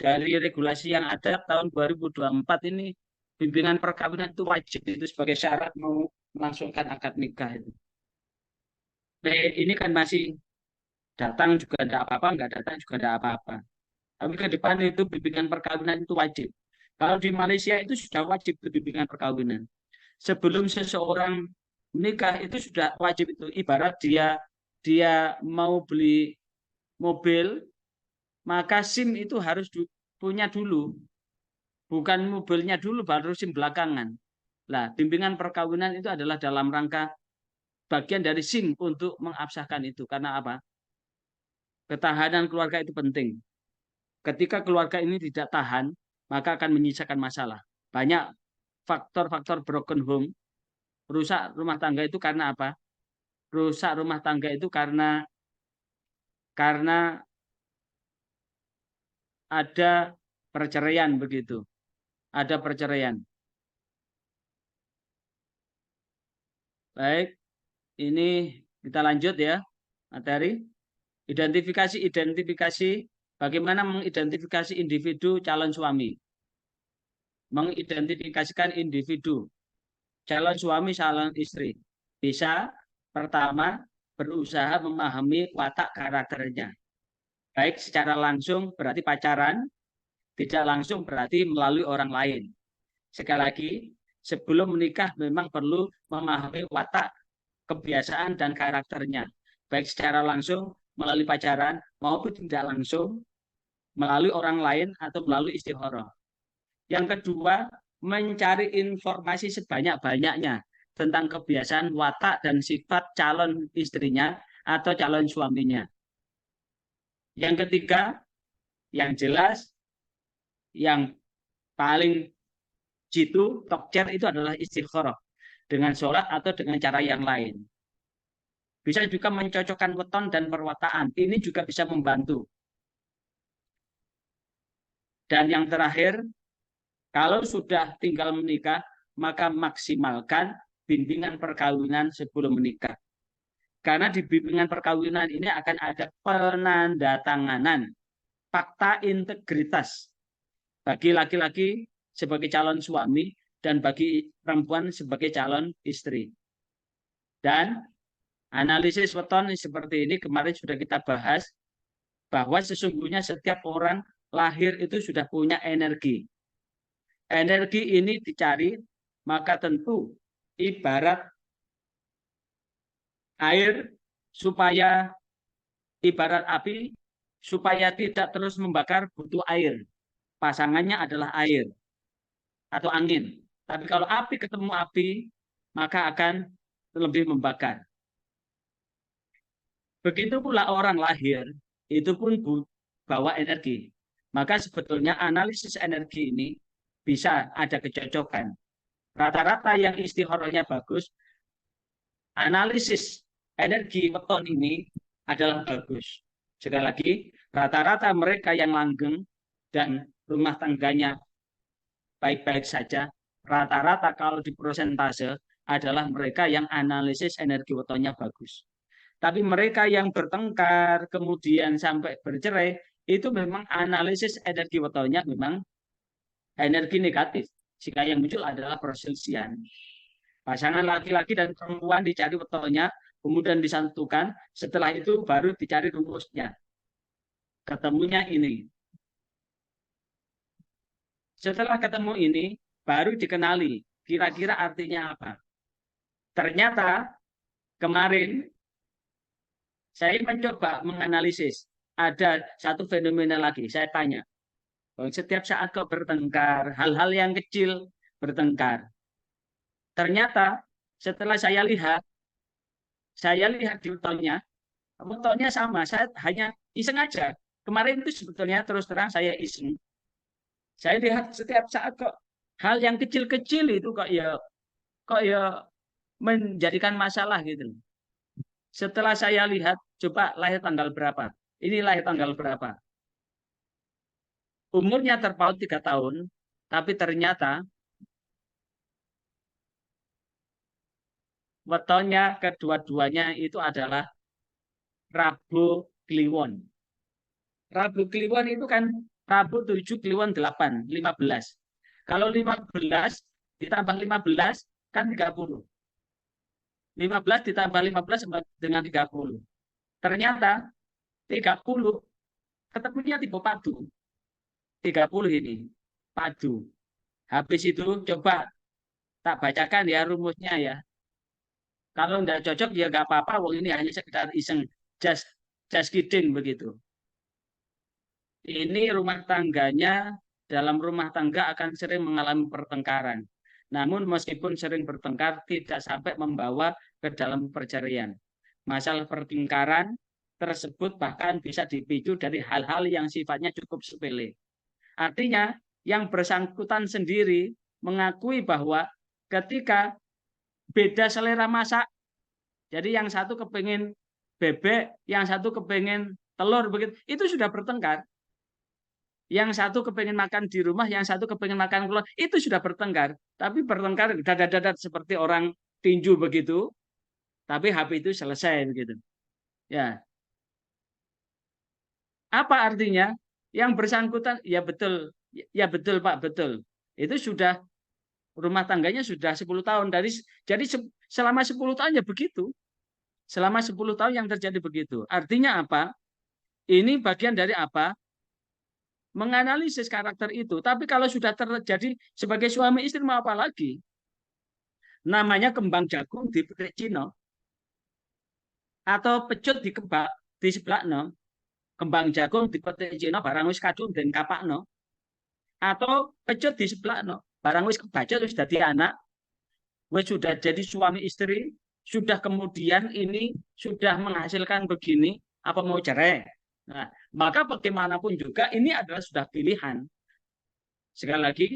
dari regulasi yang ada tahun 2024 ini bimbingan perkawinan itu wajib itu sebagai syarat mau melangsungkan akad nikah itu. Nah, ini kan masih datang juga tidak apa-apa, nggak datang juga tidak apa-apa. Tapi ke depan itu bimbingan perkawinan itu wajib. Kalau di Malaysia itu sudah wajib bimbingan perkawinan. Sebelum seseorang menikah itu sudah wajib itu. Ibarat dia mau beli mobil, maka SIM itu harus punya dulu. Bukan mobilnya dulu baru SIM belakangan. Nah, bimbingan perkawinan itu adalah dalam rangka bagian dari SIM untuk mengabsahkan itu. Karena apa? Ketahanan keluarga itu penting. Ketika keluarga ini tidak tahan, maka akan menyisakan masalah. Banyak faktor-faktor broken home, rusak rumah tangga itu karena apa? Rusak rumah tangga itu karena ada perceraian begitu. Ada perceraian. Baik, ini kita lanjut ya, materi. Identifikasi bagaimana mengidentifikasi individu calon suami. Mengidentifikasikan individu calon suami, calon istri. Bisa pertama berusaha memahami watak karakternya. Baik secara langsung berarti pacaran, tidak langsung berarti melalui orang lain. Sekali lagi, sebelum menikah memang perlu memahami watak, kebiasaan, dan karakternya. Baik secara langsung melalui pacaran maupun tidak langsung melalui orang lain atau melalui istikharah. Yang kedua, mencari informasi sebanyak-banyaknya tentang kebiasaan, watak, dan sifat calon istrinya atau calon suaminya. Yang ketiga, yang jelas, yang paling jitu, tokcer itu adalah istikharah dengan sholat atau dengan cara yang lain. Bisa juga mencocokkan weton dan perwataan. Ini juga bisa membantu. Dan yang terakhir, kalau sudah tinggal menikah, maka maksimalkan bimbingan perkawinan sebelum menikah. Karena di bimbingan perkawinan ini akan ada penandatanganan fakta integritas bagi laki-laki sebagai calon suami dan bagi perempuan sebagai calon istri. Dan analisis weton seperti ini kemarin sudah kita bahas bahwa sesungguhnya setiap orang lahir itu sudah punya energi. Energi ini dicari, maka tentu ibarat air supaya ibarat api supaya tidak terus membakar butuh air. Pasangannya adalah air atau angin. Tapi kalau api ketemu api, maka akan lebih membakar. Begitu pula orang lahir, itu pun bawa energi. Maka sebetulnya analisis energi ini bisa ada kecocokan. Rata-rata yang istikharahnya bagus, analisis energi weton ini adalah bagus. Sekali lagi, rata-rata mereka yang langgeng dan rumah tangganya baik-baik saja, rata-rata kalau di persentase adalah mereka yang analisis energi wetonnya bagus. Tapi mereka yang bertengkar, kemudian sampai bercerai, itu memang analisis energi wetonnya memang energi negatif. Jika yang muncul adalah perselisihan. Pasangan laki-laki dan perempuan dicari wetonya, kemudian disatukan, setelah itu baru dicari rumusnya. Ketemunya ini. Setelah ketemu ini, baru dikenali kira-kira artinya apa. Ternyata kemarin saya mencoba menganalisis. Ada satu fenomena lagi, saya tanya. Setiap saat kau bertengkar, hal-hal yang kecil bertengkar. Ternyata setelah saya lihat di fotonya sama. Saya hanya iseng aja. Kemarin itu sebetulnya terus terang saya iseng. Saya lihat setiap saat kok hal yang kecil-kecil itu kok ya menjadikan masalah gitu. Setelah saya lihat, coba lahir tanggal berapa? Ini lahir tanggal berapa? Umurnya terpaut 3 tahun, tapi ternyata wetonnya kedua-duanya itu adalah Rabu Kliwon. Rabu Kliwon itu kan Rabu 7, Kliwon 8, 15. Kalau 15 ditambah 15 kan 30. 15 ditambah 15 dengan 30. Ternyata 30 ketemunya tipe padu. 30 ini padu. Habis itu coba tak bacakan ya rumusnya ya. Kalau nggak cocok ya nggak apa-apa. Wong ini hanya sekedar iseng, just kidding begitu. Ini rumah tangganya, dalam rumah tangga akan sering mengalami pertengkaran. Namun meskipun sering bertengkar tidak sampai membawa ke dalam perceraian. Masalah pertengkaran tersebut bahkan bisa dipicu dari hal-hal yang sifatnya cukup sepele. Artinya yang bersangkutan sendiri mengakui bahwa ketika beda selera masak, jadi yang satu kepengen bebek, yang satu kepengen telur, begitu, itu sudah bertengkar. Yang satu kepengen makan di rumah, yang satu kepengen makan keluar, itu sudah bertengkar. Tapi bertengkar dadat-dadat seperti orang tinju begitu, tapi HP itu selesai begitu. Ya. Apa artinya? Yang bersangkutan, ya betul Pak, betul. Itu sudah rumah tangganya sudah 10 tahun. Jadi selama 10 tahun ya begitu. Selama 10 tahun yang terjadi begitu. Artinya apa? Ini bagian dari apa? Menganalisis karakter itu. Tapi kalau sudah terjadi sebagai suami istri mau apa lagi? Namanya kembang jagung di petik Cina. Atau pecut di kebak di sebelah no. Kembang jagung di petik Cina barang wis kadung dan kapak no. Atau pecut di sebelah no. Barang wis kebaca terus jadi anak. Wis sudah jadi suami istri. Sudah kemudian ini sudah menghasilkan begini. Apa mau cerai? Nah, maka bagaimanapun juga ini adalah sudah pilihan. Sekali lagi,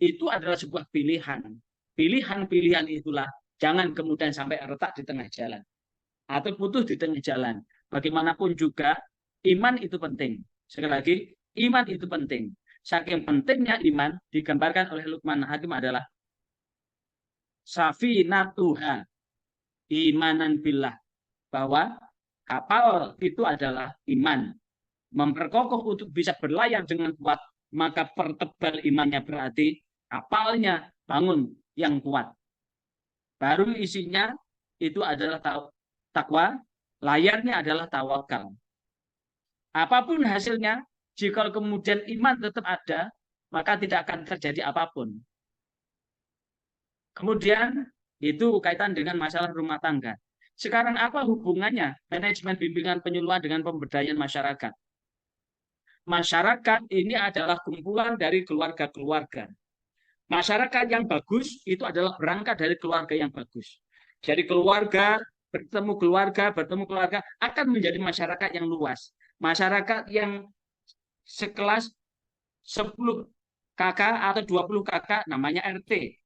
itu adalah sebuah pilihan. Pilihan-pilihan itulah jangan kemudian sampai retak di tengah jalan. Atau putus di tengah jalan. Bagaimanapun juga, iman itu penting. Sekali lagi, iman itu penting. Saking pentingnya iman, digambarkan oleh Luqman Hakim adalah safinatuha, imanan billah. Bahwa kapal itu adalah iman. Memperkokoh untuk bisa berlayar dengan kuat, maka pertebal imannya berarti kapalnya bangun yang kuat. Baru isinya itu adalah takwa, layarnya adalah tawakal. Apapun hasilnya, jika kemudian iman tetap ada, maka tidak akan terjadi apapun. Kemudian itu kaitan dengan masalah rumah tangga. Sekarang apa hubungannya manajemen bimbingan penyuluhan dengan pemberdayaan masyarakat? Masyarakat ini adalah kumpulan dari keluarga-keluarga. Masyarakat yang bagus itu adalah berangkat dari keluarga yang bagus. Jadi keluarga bertemu keluarga akan menjadi masyarakat yang luas. Masyarakat yang sekelas 10 kakak atau 20 kakak namanya RT.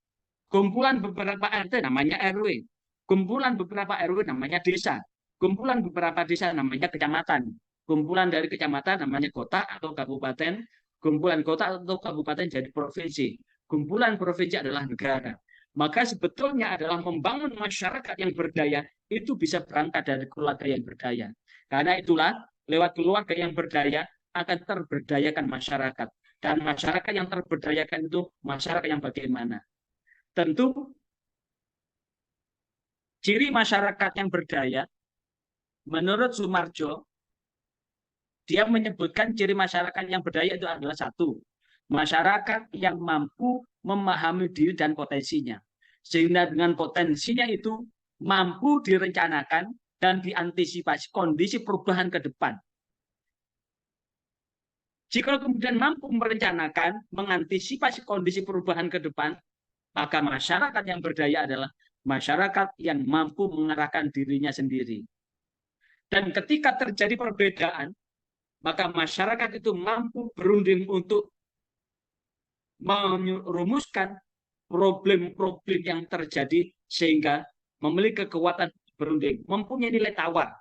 Kumpulan beberapa RT namanya RW. Kumpulan beberapa RW namanya desa. Kumpulan beberapa desa namanya kecamatan. Kumpulan dari kecamatan namanya kota atau kabupaten. Kumpulan kota atau kabupaten jadi provinsi. Kumpulan provinsi adalah negara. Maka sebetulnya adalah membangun masyarakat yang berdaya itu bisa berangkat dari keluarga yang berdaya. Karena itulah lewat keluarga yang berdaya akan terberdayakan masyarakat. Dan masyarakat yang terberdayakan itu masyarakat yang bagaimana? Tentu ciri masyarakat yang berdaya, menurut Sumarjo, dia menyebutkan ciri masyarakat yang berdaya itu adalah satu, masyarakat yang mampu memahami diri dan potensinya. Sehingga dengan potensinya itu mampu direncanakan dan diantisipasi kondisi perubahan ke depan. Jika kemudian mampu merencanakan, mengantisipasi kondisi perubahan ke depan, maka masyarakat yang berdaya adalah masyarakat yang mampu mengarahkan dirinya sendiri. Dan ketika terjadi perbedaan, maka masyarakat itu mampu berunding untuk merumuskan problem-problem yang terjadi sehingga memiliki kekuatan berunding, mempunyai nilai tawar.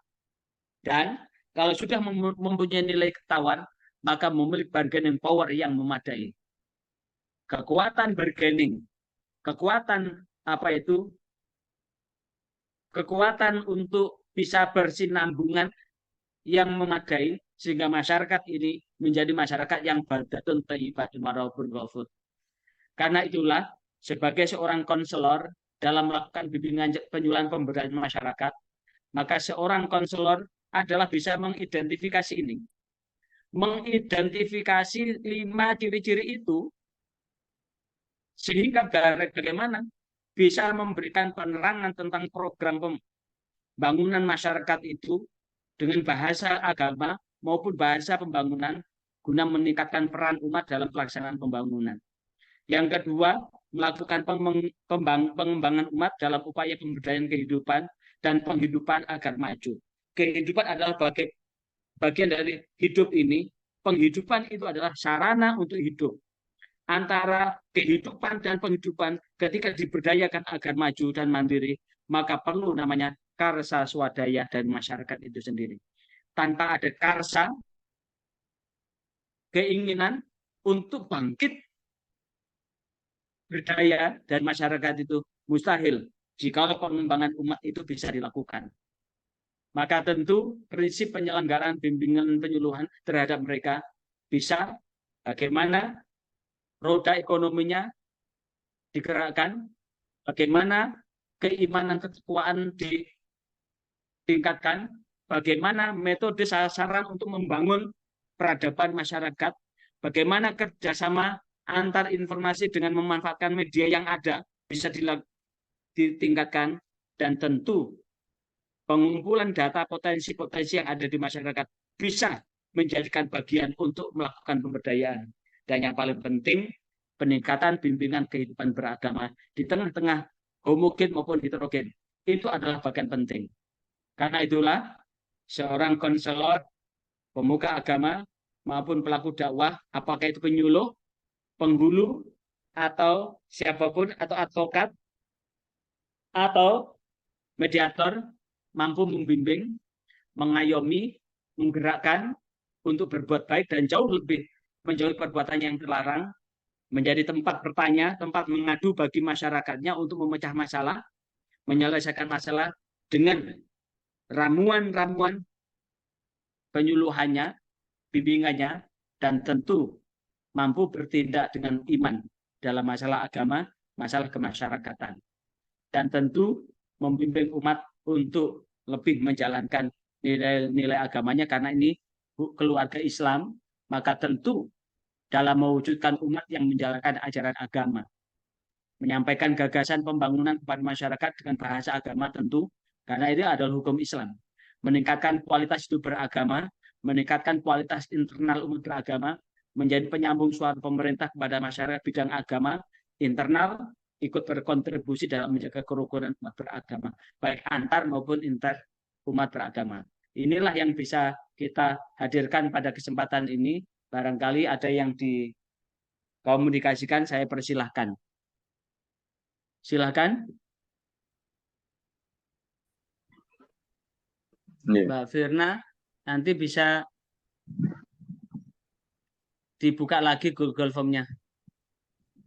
Dan kalau sudah mempunyai nilai tawar, maka memiliki bargaining power yang memadai. Kekuatan bargaining, kekuatan apa itu? Kekuatan untuk bisa bersinambungan yang memadai sehingga masyarakat ini menjadi masyarakat yang badatun thayyibatun marabun ghafur. Karena itulah sebagai seorang konselor dalam melakukan bimbingan penyuluhan pemberdayaan masyarakat, maka seorang konselor adalah bisa mengidentifikasi ini. Mengidentifikasi 5 ciri-ciri itu sehingga bagaimana bisa memberikan penerangan tentang program pembangunan masyarakat itu dengan bahasa agama maupun bahasa pembangunan guna meningkatkan peran umat dalam pelaksanaan pembangunan. Yang kedua, melakukan pengembangan umat dalam upaya pemberdayaan kehidupan dan penghidupan agar maju. Kehidupan adalah bagian dari hidup ini. Penghidupan itu adalah sarana untuk hidup. Antara kehidupan dan penghidupan ketika diberdayakan agar maju dan mandiri, maka perlu namanya karsa swadaya dari masyarakat itu sendiri. Tanpa ada karsa, keinginan untuk bangkit berdaya dan masyarakat itu mustahil jika pengembangan umat itu bisa dilakukan. Maka tentu prinsip penyelenggaraan bimbingan penyuluhan terhadap mereka bisa bagaimana roda ekonominya digerakkan, bagaimana keimanan ketakwaan ditingkatkan, bagaimana metode sasaran untuk membangun peradaban masyarakat, bagaimana kerjasama antar informasi dengan memanfaatkan media yang ada bisa ditingkatkan, dan tentu pengumpulan data potensi-potensi yang ada di masyarakat bisa menjadikan bagian untuk melakukan pemberdayaan. Dan yang paling penting, peningkatan bimbingan kehidupan beragama di tengah-tengah homogen maupun heterogen. Itu adalah bagian penting. Karena itulah seorang konselor, pemuka agama, maupun pelaku dakwah, apakah itu penyuluh, penghulu, atau siapapun, atau advokat, atau mediator, mampu membimbing, mengayomi, menggerakkan untuk berbuat baik dan jauh lebih menjauhi perbuatan yang terlarang, menjadi tempat bertanya, tempat mengadu bagi masyarakatnya untuk memecah masalah, menyelesaikan masalah dengan ramuan-ramuan penyuluhannya, bimbingannya, dan tentu mampu bertindak dengan iman dalam masalah agama, masalah kemasyarakatan. Dan tentu membimbing umat untuk lebih menjalankan nilai-nilai agamanya, karena ini keluarga Islam, maka tentu dalam mewujudkan umat yang menjalankan ajaran agama, menyampaikan gagasan pembangunan kepada masyarakat dengan bahasa agama tentu, karena itu adalah hukum Islam. Meningkatkan kualitas hidup beragama, meningkatkan kualitas internal umat beragama, menjadi penyambung suara pemerintah kepada masyarakat bidang agama, internal, ikut berkontribusi dalam menjaga kerukunan umat beragama, baik antar maupun inter umat beragama. Inilah yang bisa kita hadirkan pada kesempatan ini. Barangkali ada yang dikomunikasikan, saya persilahkan. Silakan. Mbak Firna, nanti bisa dibuka lagi Google Form-nya.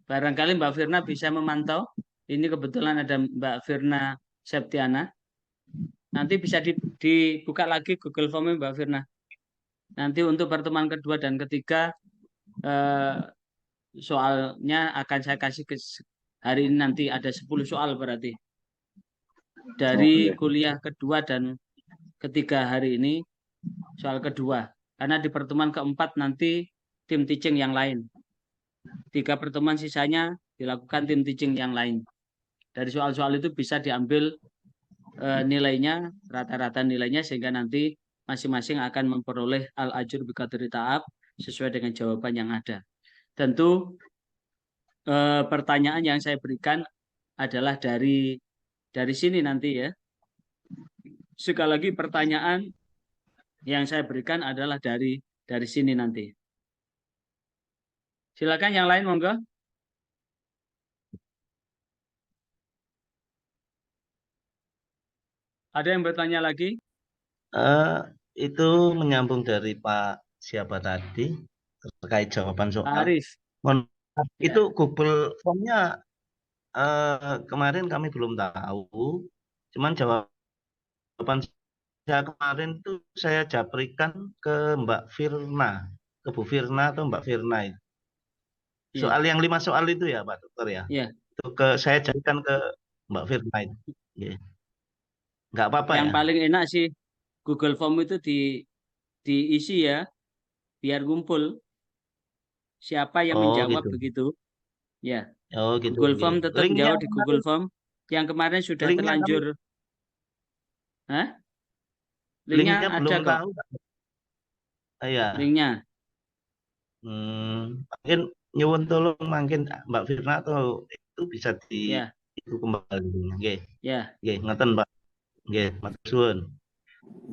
Barangkali Mbak Firna bisa memantau. Ini kebetulan ada Mbak Firna Septiana. Nanti bisa dibuka lagi Google Form-nya Mbak Firna. Nanti untuk pertemuan kedua dan ketiga eh, soalnya akan saya kasih hari ini, nanti ada 10 soal berarti. Dari Oke. kuliah kedua dan ketiga hari ini soal kedua. Karena di pertemuan keempat nanti tim teaching yang lain. 3 pertemuan sisanya dilakukan tim teaching yang lain. Dari soal-soal itu bisa diambil nilainya, rata-rata nilainya, sehingga nanti masing-masing akan memperoleh al-ajur biqadri ta'ab sesuai dengan jawaban yang ada. Tentu pertanyaan yang saya berikan adalah dari sini nanti ya. Sekali lagi, pertanyaan yang saya berikan adalah dari sini nanti. Silakan yang lain, monggo. Ada yang bertanya lagi? Itu menyambung dari Pak siapa tadi terkait jawaban Pak soal. Arif. Ya. Itu Google Form-nya kemarin kami belum tahu. Cuman jawaban saya kemarin itu saya japrikan ke Mbak Firna, ke Bu Firna atau Mbak Firna itu. Ya. Soal yang 5 soal itu ya Pak Dokter ya. Ya. Itu saya jadikan ke Mbak Firna itu. Yeah. Nggak apa-apa Yang ya. paling enak sih Google Form itu diisi ya, biar ngumpul siapa yang Oh menjawab gitu. begitu. Ya, Oh gitu. Google Form Yeah. tetap Linknya jauh di kemarin, Google Form. Yang kemarin sudah linknya kami, terlanjur. Hah? Linknya linknya ada belum kok, tahu. Iya. linknya. Mungkin nyuwun tolong mungkin Mbak Firna atau itu bisa Ya, itu kembali. Nggih. ya, Nggih, ngoten Pak. Nggih, matur suwun.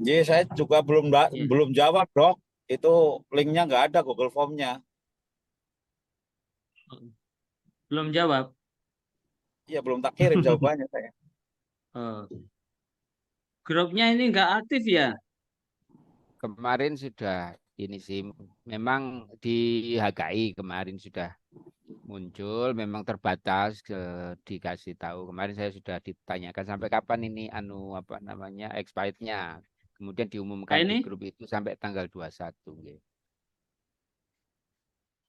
Jadi saya juga ya. belum jawab, Dok. Itu linknya nggak ada Google Form-nya. Belum jawab. Iya, belum tak kirim jawabannya saya. Oh. Grupnya ini nggak aktif ya? Kemarin sudah ini sih, memang di HKI kemarin sudah muncul, memang terbatas dikasih tahu. Kemarin saya sudah ditanyakan sampai kapan ini apa namanya expirednya. Kemudian diumumkan Ini? di grup itu sampai tanggal 21. Nggih.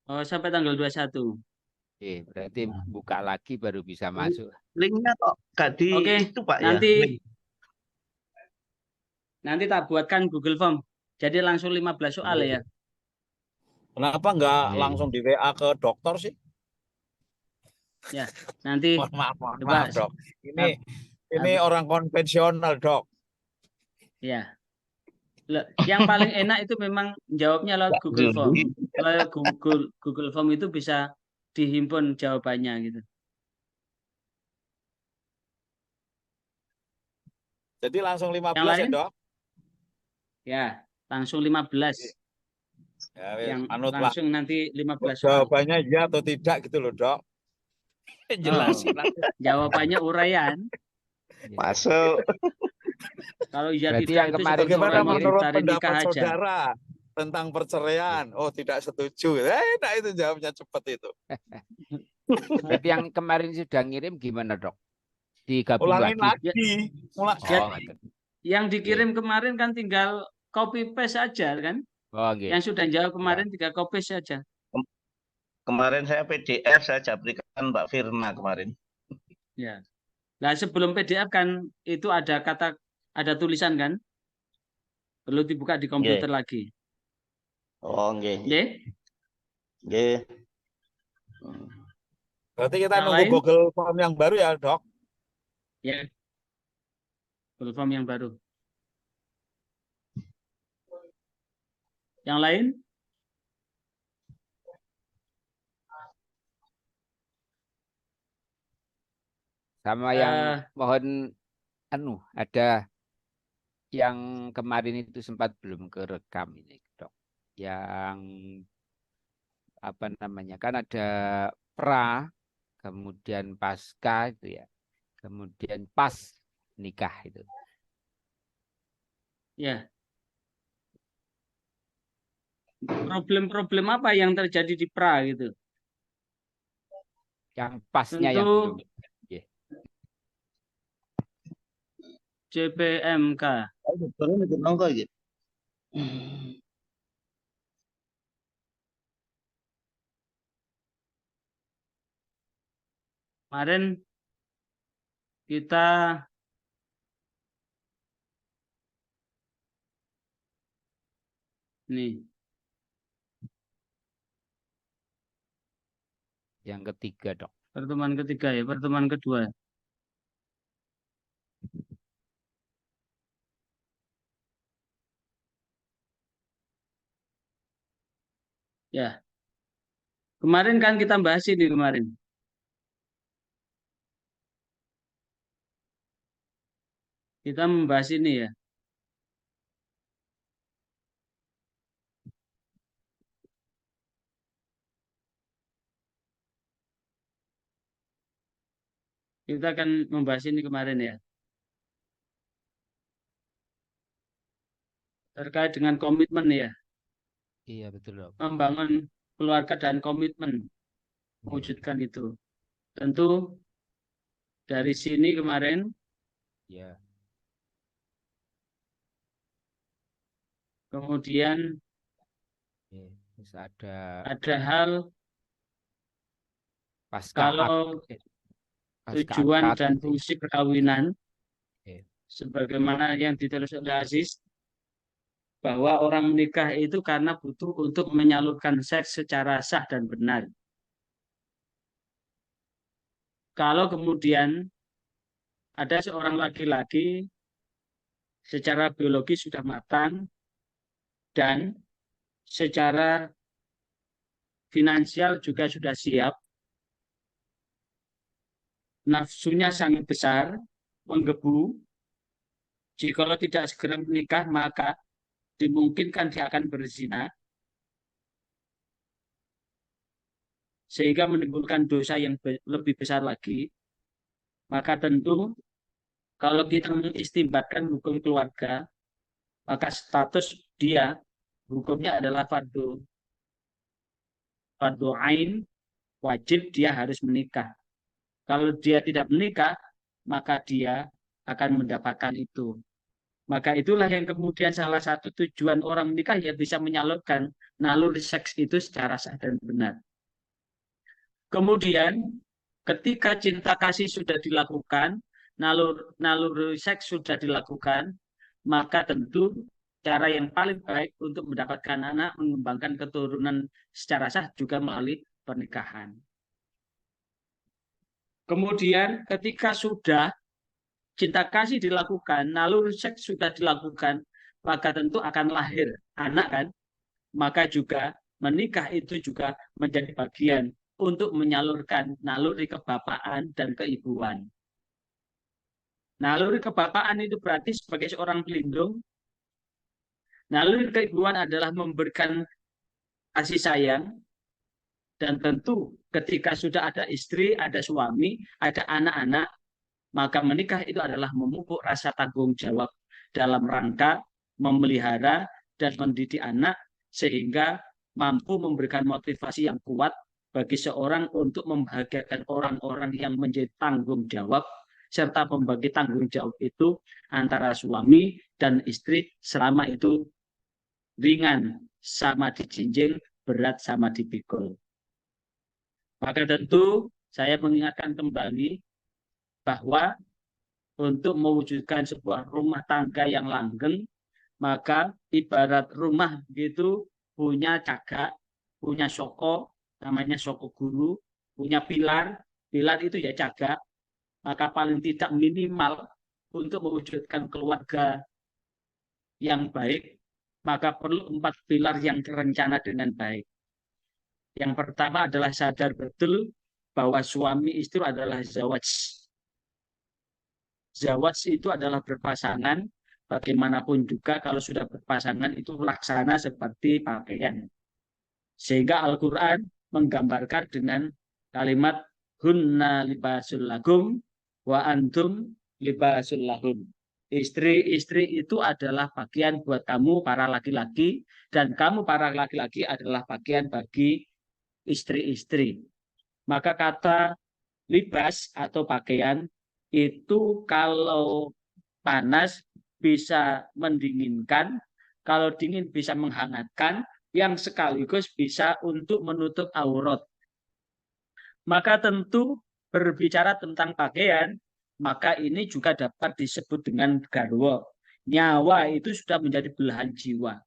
Oh, sampai tanggal 21. Berarti buka lagi baru bisa masuk. Linknya kok nggak di Oke, itu Pak ya. nanti tak buatkan Google Form. Jadi langsung 15 soal ya. Kenapa nggak Iya. langsung di WA ke dokter sih? Ya, nanti Maaf, coba Dok. Ini orang konvensional, Dok. ya. Loh, yang paling enak itu memang jawabnya lewat Google Form. Kalau Google Form itu bisa dihimpun jawabannya gitu. Jadi langsung 15 Yang lain? ya, Dok? Ya, langsung 15. Ya, Yang anut lah. langsung nanti 15 soal. Jawabannya ya atau tidak gitu loh, Dok. Jelasin lah. Jawabannya uraian. Masuk. Kalau iya Berarti tidak yang itu kemarin seperti Bagaimana orang mau menurut ditarik nikah pendapat aja. saudara tentang perceraian? Oh, tidak setuju. Nah itu jawabnya cepat itu. Berarti yang kemarin sudah ngirim gimana, Dok? Digabung Ulangin lagi. lagi. Oh, Yang dikirim kemarin kan tinggal copy paste saja kan. oh, nggih. Yang sudah jawab kemarin tinggal copy paste saja. Kemarin saya PDF saya japrikan Mbak Firna kemarin. Ya. Nah, sebelum PDF kan itu ada tulisan kan? Perlu dibuka di komputer lagi. Oh, nggih. Nggih? Nggih. Berarti kita Yang nunggu lain? Google Form yang baru ya, Dok? Ya. Google Form yang baru. Yang lain? Sama yang mohon ada yang kemarin itu sempat belum kerekam ini, Dok. Yang apa namanya? Kan ada pra, kemudian pasca itu ya. Kemudian pas nikah itu. Ya. Problem-problem apa yang terjadi di pra gitu? Yang pasnya yang Tentu belum. CPMK. Kemarin kita nih Yang ketiga, Dok. pertemuan ketiga ya, pertemuan kedua. Ya, kemarin kan kita bahas ini kemarin. Kita membahas ini ya. Kita akan membahas ini kemarin ya. Terkait dengan komitmen ya. Iya, betul, Dok. Membangun keluarga dan komitmen. Mewujudkan itu. Tentu dari sini kemarin Ya. kemudian Terus ada ada hal pasca kalau pasca tujuan akad. dan fungsi perkawinan Oke. sebagaimana yang ditulis oleh Aziz bahwa orang menikah itu karena butuh untuk menyalurkan seks secara sah dan benar. Kalau kemudian ada seorang laki-laki secara biologi sudah matang dan secara finansial juga sudah siap, nafsunya sangat besar, menggebu, jika tidak segera menikah maka dimungkinkan dia akan berzina, sehingga menimbulkan dosa yang lebih besar lagi. Maka tentu kalau kita mengistimbatkan hukum keluarga, maka status dia hukumnya adalah fardu ain, wajib dia harus menikah. Kalau dia tidak menikah, maka dia akan mendapatkan itu. Maka itulah yang kemudian salah satu tujuan orang menikah ya bisa menyalurkan naluri seks itu secara sah dan benar. Kemudian ketika cinta kasih sudah dilakukan, naluri seks sudah dilakukan, maka tentu cara yang paling baik untuk mendapatkan anak, mengembangkan keturunan secara sah juga melalui pernikahan. Kemudian ketika sudah cinta kasih dilakukan, naluri seks sudah dilakukan, maka tentu akan lahir anak kan, maka juga menikah itu juga menjadi bagian untuk menyalurkan naluri kebapaan dan keibuan. Naluri kebapaan itu berarti sebagai seorang pelindung. Naluri keibuan adalah memberikan kasih sayang. Dan tentu ketika sudah ada istri, ada suami, ada anak-anak, maka menikah itu adalah memupuk rasa tanggung jawab dalam rangka memelihara dan mendidik anak sehingga mampu memberikan motivasi yang kuat bagi seorang untuk membahagiakan orang-orang yang menjadi tanggung jawab serta membagi tanggung jawab itu antara suami dan istri selama itu ringan sama dijinjing, berat sama dipikul. Maka tentu saya mengingatkan kembali bahwa untuk mewujudkan sebuah rumah tangga yang langgeng, maka ibarat rumah gitu punya cagak, punya soko, namanya soko guru, punya pilar, pilar itu ya cagak, maka paling tidak minimal untuk mewujudkan keluarga yang baik, maka perlu 4 pilar yang terencana dengan baik. Yang pertama adalah sadar betul bahwa suami istri adalah zawaj. Zawaj itu adalah berpasangan, bagaimanapun juga kalau sudah berpasangan itu laksana seperti pakaian. Sehingga Al-Quran menggambarkan dengan kalimat hunna libasul lakum wa antum libasul lahum. Istri-istri itu adalah bagian buat kamu para laki-laki dan kamu para laki-laki adalah bagian bagi istri-istri. Maka kata libas atau pakaian itu kalau panas bisa mendinginkan, kalau dingin bisa menghangatkan, yang sekaligus bisa untuk menutup aurat. Maka tentu berbicara tentang pakaian, maka ini juga dapat disebut dengan garwa. Nyawa itu sudah menjadi belahan jiwa.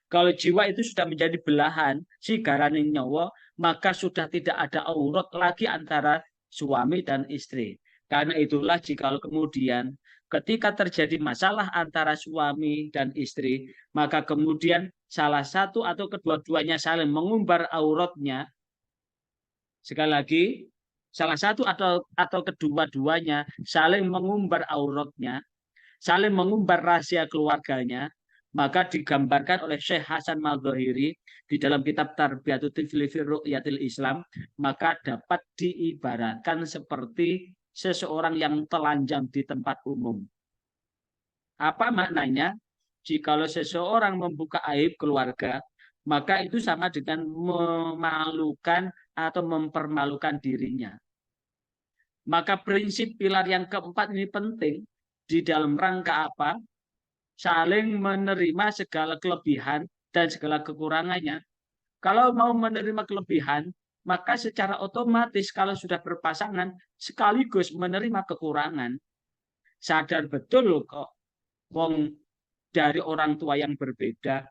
Kalau jiwa itu sudah menjadi belahan, si garane nyawa, maka sudah tidak ada aurat lagi antara suami dan istri. Karena itulah jikalau kemudian ketika terjadi masalah antara suami dan istri, maka kemudian salah satu atau kedua-duanya saling mengumbar auratnya. Sekali lagi, salah satu atau kedua-duanya saling mengumbar auratnya, saling mengumbar rahasia keluarganya, maka digambarkan oleh Syekh Hasan Madzahiri di dalam kitab Tarbiyatul Tifli fi Ru'yatil Islam, maka dapat diibaratkan seperti seseorang yang telanjang di tempat umum. Apa maknanya? Jikalau seseorang membuka aib keluarga, maka itu sama dengan memalukan atau mempermalukan dirinya. Maka prinsip pilar yang keempat ini penting di dalam rangka apa? Saling menerima segala kelebihan dan segala kekurangannya. Kalau mau menerima kelebihan, maka secara otomatis kalau sudah berpasangan sekaligus menerima kekurangan. Sadar betul kok, wong dari orang tua yang berbeda,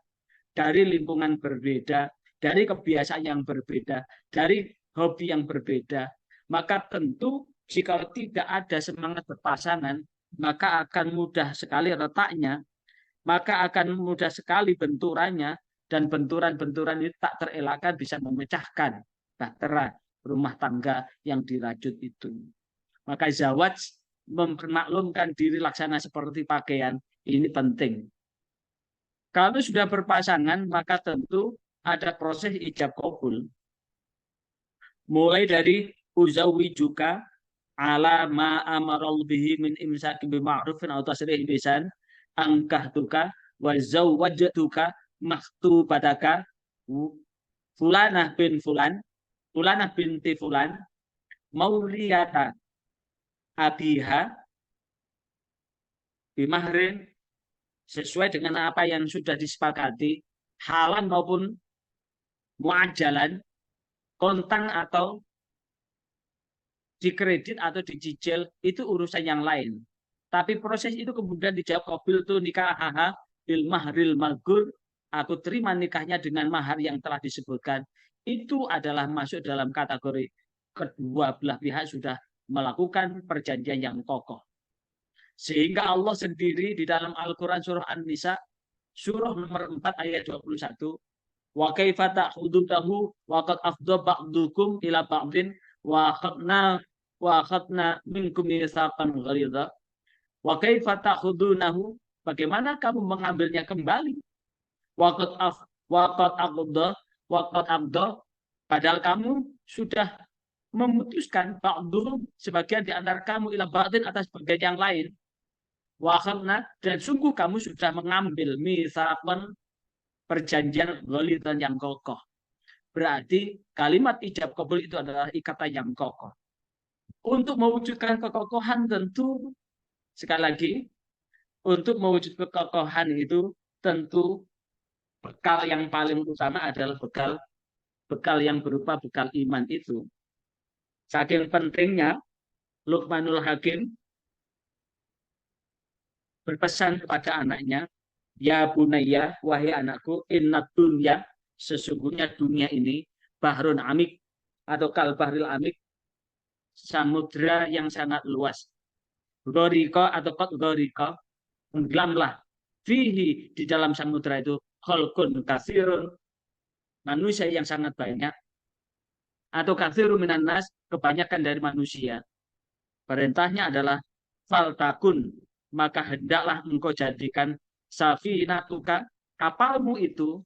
dari lingkungan berbeda, dari kebiasaan yang berbeda, dari hobi yang berbeda, maka tentu jika tidak ada semangat berpasangan, maka akan mudah sekali retaknya, maka akan mudah sekali benturannya, dan benturan-benturan itu tak terelakkan bisa memecahkan bahtera rumah tangga yang dirajut itu. Maka zawaj mempermaklumkan diri laksana seperti pakaian ini penting. Kalau sudah berpasangan maka tentu ada proses ijab qabul. Mulai dari uzawi juga ala ma amaral bihi min imsakin bima'rufin atau tasrih bisan angkahtuka wa zawwajtuka maktubataka fulanah bin fulan, fulanah binti fulan, mauliyata abiha bimahrin, sesuai dengan apa yang sudah disepakati, halan maupun muajalan, kontang atau dikredit atau dicicil, itu urusan yang lain. Tapi proses itu kemudian dijawab qabil tu nikahaha bil mahril maghur, aku terima nikahnya dengan mahar yang telah disebutkan. Itu adalah masuk dalam kategori kedua belah pihak sudah melakukan perjanjian yang kokoh. Sehingga Allah sendiri di dalam Al-Quran surah An-Nisa surah nomor 4 ayat 21, wa kaifa ta'khudunahu wa qad afdha ba'dukum ila ba'din wa akhadna minkum mitsaqan ghalidha. Wa kaifa ta'khudunahu, bagaimana kamu mengambilnya kembali? Wa qad afdha, padahal kamu sudah memutuskan ba'duhum, sebagian di antara kamu, ila ba'din, atas bagian yang lain. Wa akhadna, dan sungguh kamu sudah mengambil mitsaqan, perjanjian ghalidhan yang kokoh. Berarti kalimat ijab qabul itu adalah ikatan yang kokoh. Untuk mewujudkan kekokohan tentu, sekali lagi, untuk mewujudkan kekokohan itu tentu bekal yang paling utama adalah bekal yang berupa bekal iman itu. Saking pentingnya, Luqmanul Hakim berpesan kepada anaknya, ya bunayya, wahai anakku, innad dunya, sesungguhnya dunia ini bahrun amik atau kalbahril amik, samudra yang sangat luas. Doriko atau kot doriko, tenggelamlah fihi, di dalam samudra itu, khalqun katsirun, manusia yang sangat banyak, atau katsirun minan nas, kebanyakan dari manusia. Perintahnya adalah faltakun, maka hendaklah engkau jadikan safinatuka, kapalmu itu,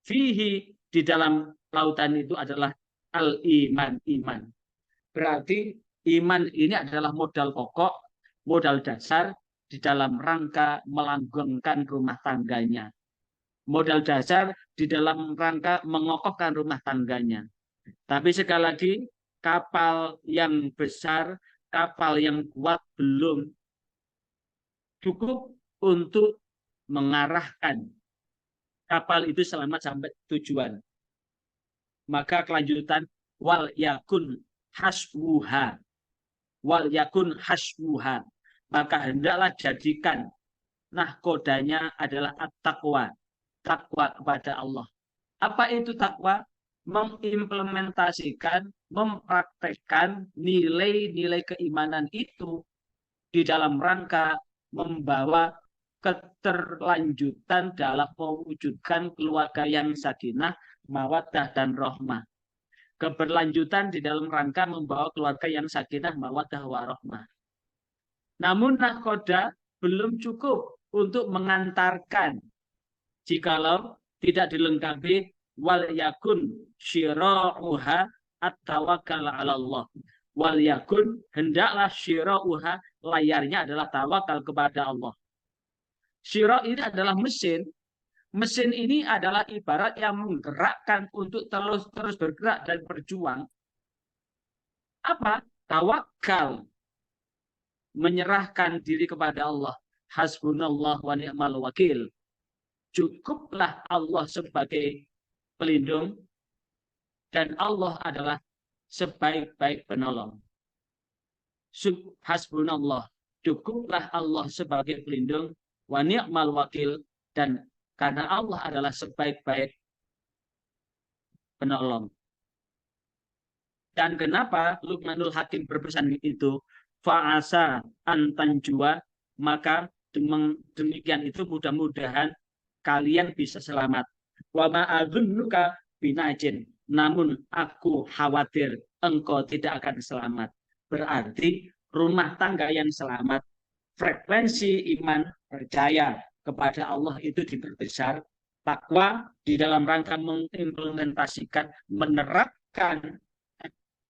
fihi, di dalam lautan itu adalah al-iman, iman. Berarti iman ini adalah modal pokok, modal dasar di dalam rangka melanggengkan rumah tangganya. Modal dasar di dalam rangka mengokohkan rumah tangganya. Tapi sekali lagi, kapal yang besar, kapal yang kuat belum cukup untuk mengarahkan kapal itu selamat sampai tujuan. Maka kelanjutan wal yakun hasbuha, wal yakun hasbuha, maka hendaklah jadikan nahkodanya adalah at-taqwa, takwa kepada Allah. Apa itu takwa? Mengimplementasikan, mempraktekkan nilai-nilai keimanan itu di dalam rangka membawa keterlanjutan dalam mewujudkan keluarga yang sakinah, mawaddah, dan rahmah. Keberlanjutan di dalam rangka membawa keluarga yang sakinah, mawaddah, warahmah. Namun nahkoda belum cukup untuk mengantarkan jikalau tidak dilengkapi wal yakun syira'uha at-tawakkal 'ala Allah. Wal yakun, hendaklah syira'uha, layarnya adalah tawakal kepada Allah. Syira' ini adalah mesin. Mesin ini adalah ibarat yang menggerakkan untuk terus bergerak dan berjuang. Apa? Tawakal. Menyerahkan diri kepada Allah. Hasbunallah wa ni'mal wakil. Cukuplah Allah sebagai pelindung dan Allah adalah sebaik-baik penolong. Hasbunallah, cukuplah Allah sebagai pelindung, wa ni'mal wakil, dan karena Allah adalah sebaik-baik penolong. Dan kenapa Luqmanul Hakim berpesan itu? Fa'asa antanjua, maka demikian itu mudah-mudahan kalian bisa selamat. Wa ma'adzunuka binajin, namun aku khawatir engkau tidak akan selamat. Berarti rumah tangga yang selamat, frekuensi iman percaya kepada Allah itu diperbesar, takwa di dalam rangka mengimplementasikan, menerapkan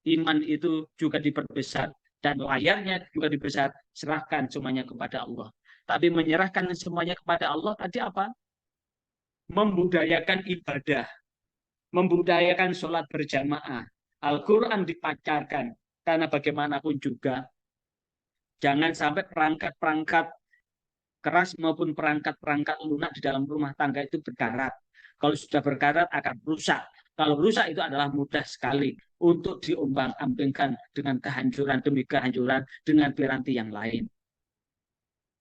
iman itu juga diperbesar, dan layarnya juga dibesar, serahkan semuanya kepada Allah. Tapi menyerahkan semuanya kepada Allah tadi apa? Membudayakan ibadah, membudayakan sholat berjamaah, Al-Quran dipacarkan, karena bagaimanapun juga jangan sampai perangkat-perangkat keras maupun perangkat-perangkat lunak di dalam rumah tangga itu berkarat. Kalau sudah berkarat akan rusak. Kalau rusak itu adalah mudah sekali untuk diombang-ambingkan dengan kehancuran demi kehancuran dengan piranti yang lain.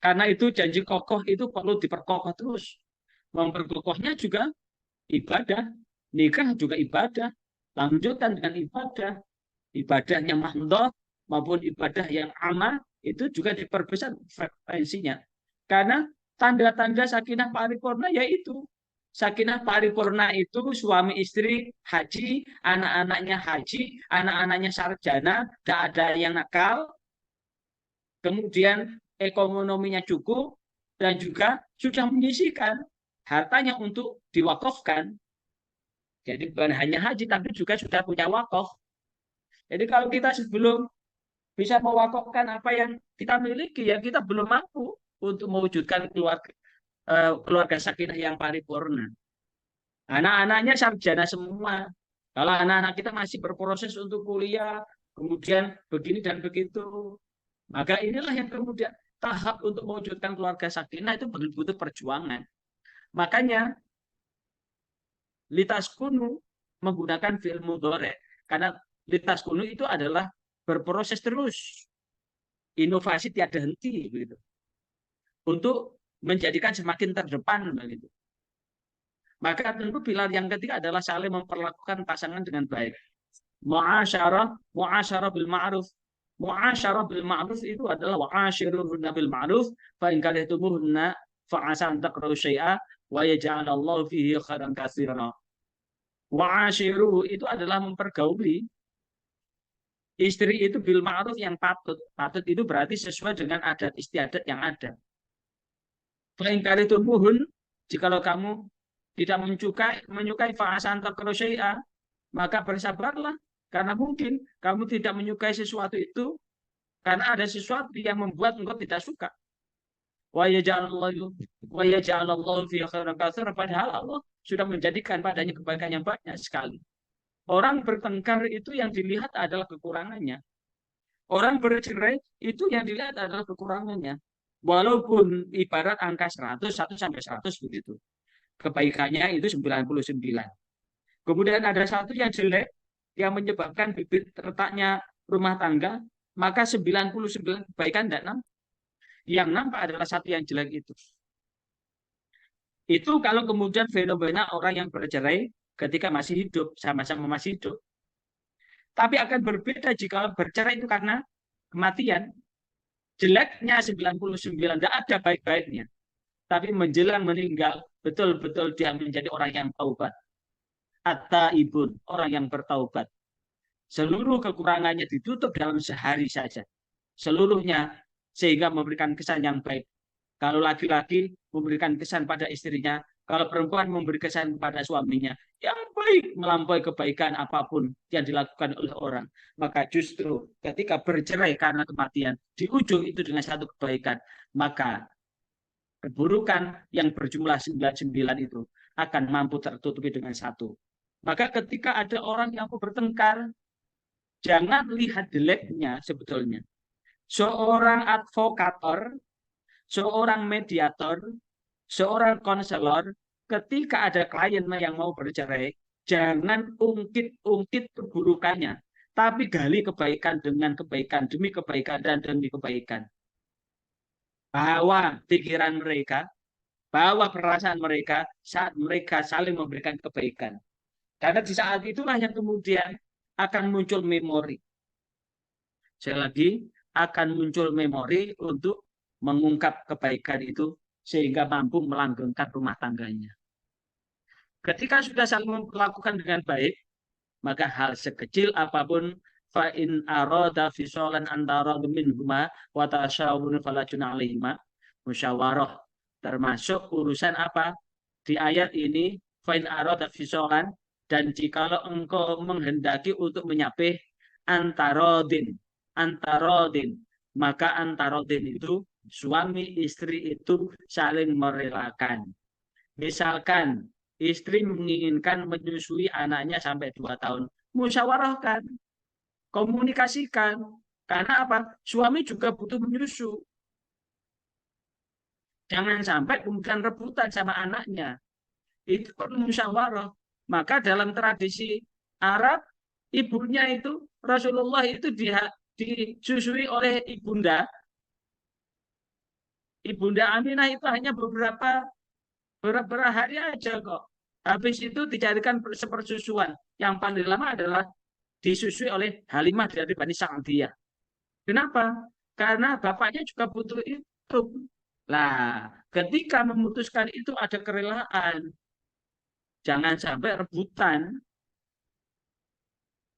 Karena itu janji kokoh itu perlu diperkokoh terus. Memperkokohnya juga ibadah, nikah juga ibadah, lanjutkan dengan ibadah, ibadahnya mahdoh maupun ibadah yang amal itu juga diperbesar frekuensinya. Karena tanda-tanda sakinah paripurna yaitu sakinah paripurna itu suami istri haji, anak-anaknya sarjana, tidak ada yang nakal, kemudian ekonominya cukup, dan juga sudah menyisihkan hartanya untuk diwakafkan. Jadi bukan hanya haji, tapi juga sudah punya wakaf. Jadi kalau kita sebelum bisa mewakafkan apa yang kita miliki, ya kita belum mampu untuk mewujudkan keluarga sakinah yang paripurna. Anak-anaknya sarjana semua. Kalau anak-anak kita masih berproses untuk kuliah, kemudian begini dan begitu, maka inilah yang kemudian tahap untuk mewujudkan keluarga sakinah itu butuh perjuangan. Makanya litas kunu menggunakan fi'il mudhari, karena litas kunu itu adalah berproses terus, inovasi tiada henti begitu, untuk menjadikan semakin terdepan begitu. Maka tentu pilar yang ketiga adalah saling memperlakukan pasangan dengan baik. Mu'asyarah bil ma'ruf. Mu'asyarah bil ma'ruf itu adalah wa'asyiruhunna bil ma'ruf fa in karihtumuhunna fa asa an takrahu syai'a wa yaj'alallahu fihi khairan katsira. Wa'asyiruhu itu adalah mempergauli istri itu bil ma'ruf yang patut. Patut itu berarti sesuai dengan adat istiadat yang ada. Fa in karihtumuhun, jikalau kamu tidak menyukai fa'asan takrahu syai'a, maka bersabarlah, karena mungkin kamu tidak menyukai sesuatu itu karena ada sesuatu yang membuat engkau tidak suka. Wa yaj'alallahu fi khairan katsira, padahal Allah sudah menjadikan padanya kebaikan yang banyak sekali. Orang bertengkar itu yang dilihat adalah kekurangannya. Orang bercerai itu yang dilihat adalah kekurangannya. Walaupun ibarat angka 100 sampai 100 begitu. Kebaikannya itu 99. Kemudian ada satu yang jelek yang menyebabkan bibit retaknya rumah tangga, maka 99 kebaikan tidak nampak. Yang nampak adalah satu yang jelek itu. Itu kalau kemudian fenomena orang yang bercerai ketika masih hidup, sama-sama masih hidup. Tapi akan berbeda jika bercerai itu karena kematian. Jeleknya 99, tidak ada baik-baiknya. Tapi menjelang meninggal, betul-betul dia menjadi orang yang taubat. At-taibun, orang yang bertaubat. Seluruh kekurangannya ditutup dalam sehari saja. Seluruhnya sehingga memberikan kesan yang baik. Kalau laki-laki memberikan kesan pada istrinya, kalau perempuan memberi kesan pada suaminya, yang baik melampaui kebaikan apapun yang dilakukan oleh orang. Maka justru ketika bercerai karena kematian, di ujung itu dengan satu kebaikan, maka keburukan yang berjumlah 99 itu akan mampu tertutupi dengan satu. Maka ketika ada orang yang mau bertengkar, jangan lihat jeleknya sebetulnya. Seorang advokator, seorang mediator, seorang konselor, ketika ada klien yang mau bercerai, jangan ungkit-ungkit keburukannya, tapi gali kebaikan dengan kebaikan, demi kebaikan dan demi kebaikan. Bawa pikiran mereka, bawa perasaan mereka saat mereka saling memberikan kebaikan. Karena di saat itulah yang kemudian akan muncul memori. Sekali lagi, akan muncul memori untuk mengungkap kebaikan itu sehingga mampu melanggengkan rumah tangganya. Ketika sudah saling melakukan dengan baik, maka hal sekecil apapun fa in arada fisolan antara minhuma wa tasyawurun fala junah alaihima, musyawarah, termasuk urusan apa di ayat ini, fa in arada fisolan, dan jikalau engkau menghendaki untuk menyapih antarodin, maka antarodin itu suami istri itu saling merelakan. Misalkan istri menginginkan menyusui anaknya sampai 2 tahun, musyawarahkan, komunikasikan. Karena apa? Suami juga butuh menyusu. Jangan sampai kemudian rebutan sama anaknya. Itu perlu musyawarah. Maka dalam tradisi Arab, ibunya itu, Rasulullah itu disusui oleh ibunda. Ibunda Aminah itu hanya beberapa hari aja kok. Habis itu dicarikan sepersusuan. Yang paling lama adalah disusui oleh Halimah dari Bani Sa'diyah. Kenapa? Karena bapaknya juga butuh itu. Nah, ketika memutuskan itu ada kerelaan. Jangan sampai rebutan.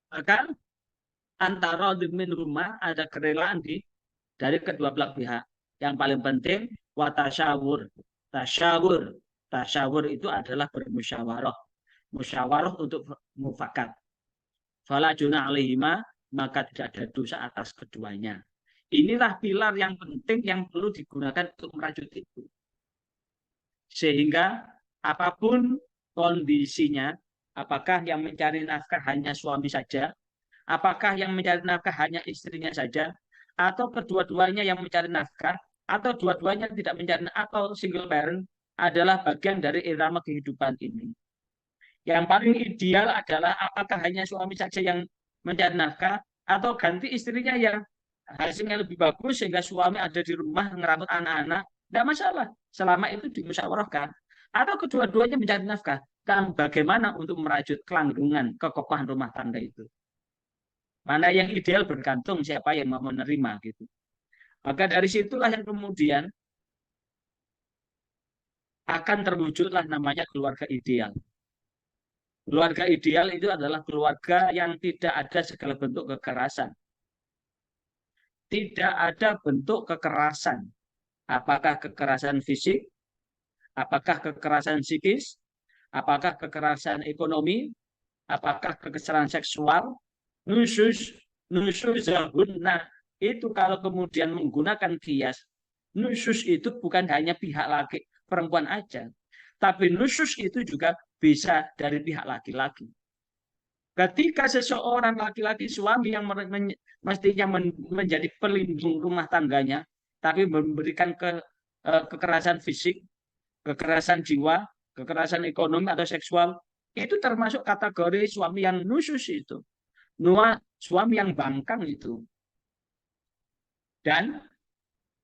Maka antara min rumah ada kerelaan dari kedua belah pihak. Yang paling penting watasyawur. Tasyawur itu adalah bermusyawarah. Musyawarah untuk mufakat. Fala junah alaihima, maka tidak ada dosa atas keduanya. Inilah pilar yang penting yang perlu digunakan untuk merajut itu. Sehingga apapun kondisinya, apakah yang mencari nafkah hanya suami saja, apakah yang mencari nafkah hanya istrinya saja, atau kedua-duanya yang mencari nafkah, atau dua-duanya tidak mencari nafkah, atau single parent, adalah bagian dari irama kehidupan ini. Yang paling ideal adalah apakah hanya suami saja yang mencari nafkah, atau ganti istrinya yang hasilnya lebih bagus sehingga suami ada di rumah ngerawat anak-anak, tidak masalah selama itu dimusyawarahkan. Atau kedua-duanya mencari nafkah, kan bagaimana untuk merajut kelanggengan kekokohan rumah tangga itu. Mana yang ideal bergantung siapa yang mau menerima gitu. Maka dari situlah yang kemudian akan terwujudlah namanya keluarga ideal. Keluarga ideal itu adalah keluarga yang tidak ada segala bentuk kekerasan. Tidak ada bentuk kekerasan. Apakah kekerasan fisik? Apakah kekerasan psikis? Apakah kekerasan ekonomi? Apakah kekerasan seksual? Nusuzahunna. Itu kalau kemudian menggunakan kias. Nusus itu bukan hanya pihak laki perempuan aja. Tapi nusus itu juga bisa dari pihak laki-laki. Ketika seseorang laki-laki suami yang mestinya menjadi pelindung rumah tangganya, tapi memberikan kekerasan fisik, kekerasan jiwa, kekerasan ekonomi atau seksual, itu termasuk kategori suami yang nusus itu. Suami yang bangkang itu. Dan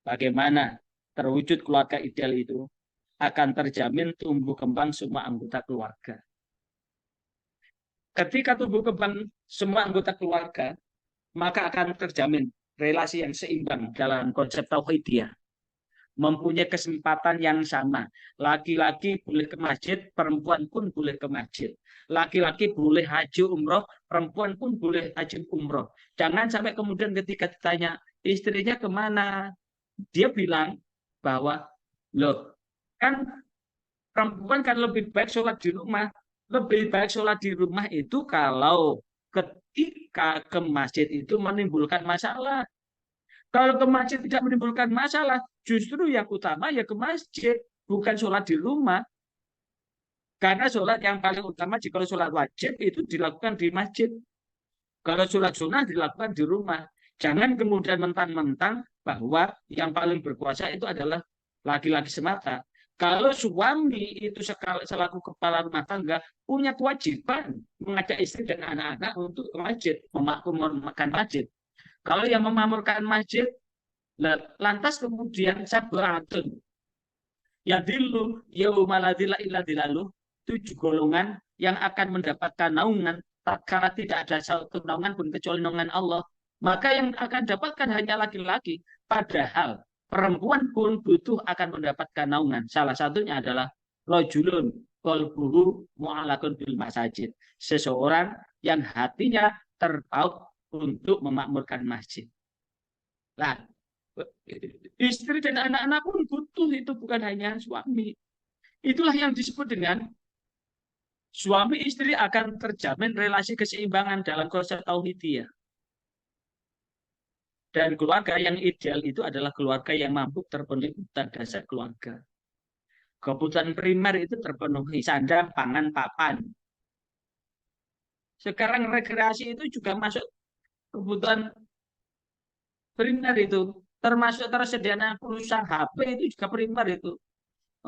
bagaimana terwujud keluarga ideal itu akan terjamin tumbuh kembang semua anggota keluarga. Ketika tumbuh kembang semua anggota keluarga, maka akan terjamin relasi yang seimbang dalam konsep tauhidiyah. Mempunyai kesempatan yang sama. Laki-laki boleh ke masjid, perempuan pun boleh ke masjid. Laki-laki boleh haji umroh, perempuan pun boleh haji umroh. Jangan sampai kemudian ketika ditanya istrinya kemana, dia bilang bahwa, loh, kan perempuan kan lebih baik sholat di rumah. Lebih baik sholat di rumah itu kalau ketika ke masjid itu menimbulkan masalah. Kalau ke masjid tidak menimbulkan masalah, justru yang utama ya ke masjid, bukan sholat di rumah. Karena sholat yang paling utama jika sholat wajib itu dilakukan di masjid. Kalau sholat sunnah dilakukan di rumah. Jangan kemudian mentang-mentang bahwa yang paling berkuasa itu adalah laki-laki semata. Kalau suami itu selaku kepala rumah tangga punya kewajiban mengajak istri dan anak-anak untuk ke masjid, memakmurkan masjid. Kalau yang memakmurkan masjid, lantas kemudian sabatun ya dilu yaumaladila illa dilalu, 7 golongan yang akan mendapatkan naungan tatkala tidak ada satu naungan pun kecuali naungan Allah, maka yang akan dapatkan hanya laki-laki, padahal perempuan pun butuh akan mendapatkan naungan. Salah satunya adalah rajulun qalbuhu mu'allaqun bil masajid, seseorang yang hatinya terpaut untuk memakmurkan masjid. Nah, istri dan anak-anak pun butuh itu, bukan hanya suami. Itulah yang disebut dengan suami istri akan terjamin relasi keseimbangan dalam konsep tauhidiyah. Dan keluarga yang ideal itu adalah keluarga yang mampu terpenuhi kebutuhan dasar keluarga. Kebutuhan primer itu terpenuhi, sandang, pangan, papan. Sekarang rekreasi itu juga masuk kebutuhan primer itu, termasuk tersedianya pulsa HP itu juga primer itu.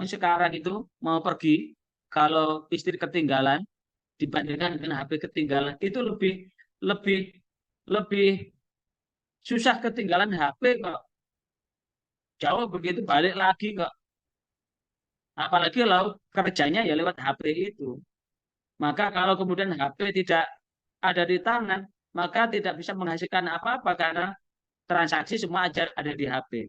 Sekarang itu mau pergi, kalau istri ketinggalan dibandingkan dengan HP ketinggalan, itu lebih susah ketinggalan HP kok. Jauh begitu balik lagi kok. Apalagi kalau kerjanya ya lewat HP itu. Maka kalau kemudian HP tidak ada di tangan, maka tidak bisa menghasilkan apa-apa karena transaksi semua ada di HP.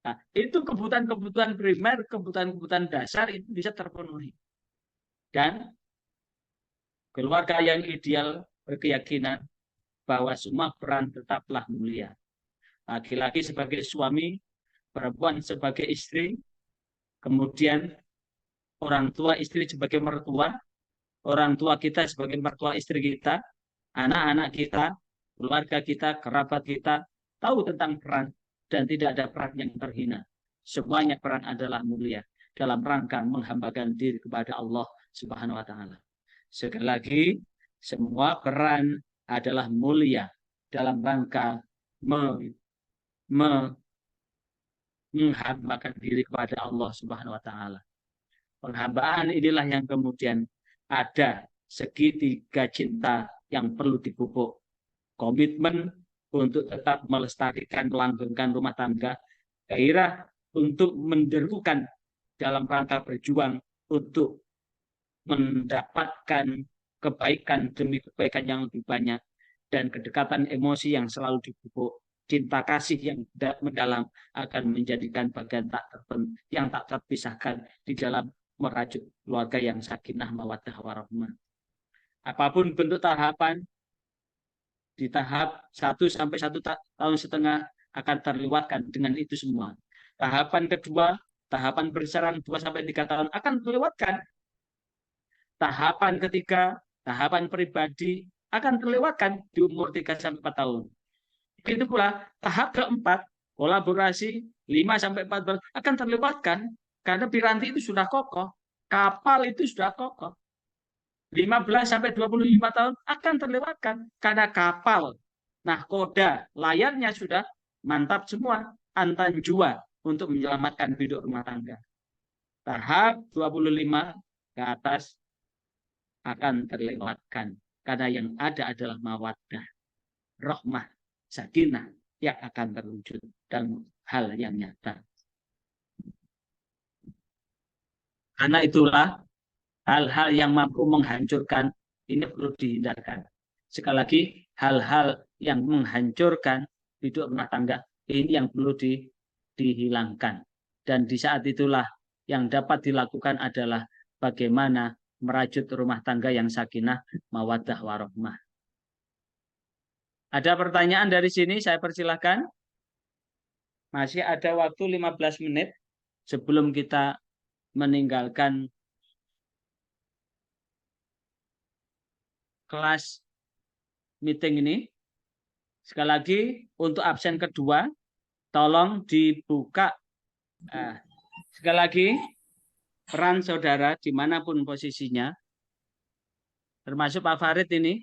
Nah, itu kebutuhan-kebutuhan primer, kebutuhan-kebutuhan dasar itu bisa terpenuhi. Dan keluarga yang ideal berkeyakinan bahwa semua peran tetaplah mulia. Laki-laki sebagai suami, perempuan sebagai istri, kemudian orang tua istri sebagai mertua, orang tua kita sebagai mertua istri kita, anak-anak kita, keluarga kita, kerabat kita, tahu tentang peran dan tidak ada peran yang terhina. Semuanya peran adalah mulia dalam rangka menghambakan diri kepada Allah Subhanahu wa taala. Sekali lagi, semua peran adalah mulia dalam rangka menghambakan diri kepada Allah Subhanahu wa taala. Penghambaan inilah yang kemudian ada segitiga cinta yang perlu dipupuk. Komitmen untuk tetap melestarikan, melanggengkan rumah tangga, gairah untuk menderukan dalam rangka berjuang untuk mendapatkan kebaikan demi kebaikan yang lebih banyak, dan kedekatan emosi yang selalu dipupuk, cinta kasih yang mendalam akan menjadikan bagian yang tak terpisahkan di dalam merajut keluarga yang sakinah mawaddah warahmah. Apapun bentuk tahapan, di tahap 1 sampai 1,5 tahun akan terlewatkan dengan itu semua. Tahapan kedua, tahapan bersaran 2 sampai 3 tahun akan terlewatkan. Tahapan ketiga, tahapan pribadi akan terlewatkan di umur 3 sampai 4 tahun. Begitu pula tahap keempat, kolaborasi 5 sampai 14 akan terlewatkan karena piranti itu sudah kokoh, kapal itu sudah kokoh. 15 sampai 25 tahun akan terlewatkan karena kapal, nahkoda, layarnya sudah mantap semua, antan jua untuk menyelamatkan hidup rumah tangga. Tahap 25 ke atas akan terlewatkan karena yang ada adalah mawaddah, rahmah, sakinah, yang akan terwujud dalam hal yang nyata. Karena itulah hal-hal yang mampu menghancurkan ini perlu dihindarkan. Sekali lagi, hal-hal yang menghancurkan hidup rumah tangga ini yang perlu dihilangkan. Dan di saat itulah yang dapat dilakukan adalah bagaimana merajut rumah tangga yang sakinah, mawaddah, warahmah. Ada pertanyaan dari sini, saya persilahkan. Masih ada waktu 15 menit sebelum kita meninggalkan kelas meeting ini. Sekali lagi, untuk absen kedua, tolong dibuka. Sekali lagi, peran saudara dimanapun posisinya, termasuk Pak Farid ini,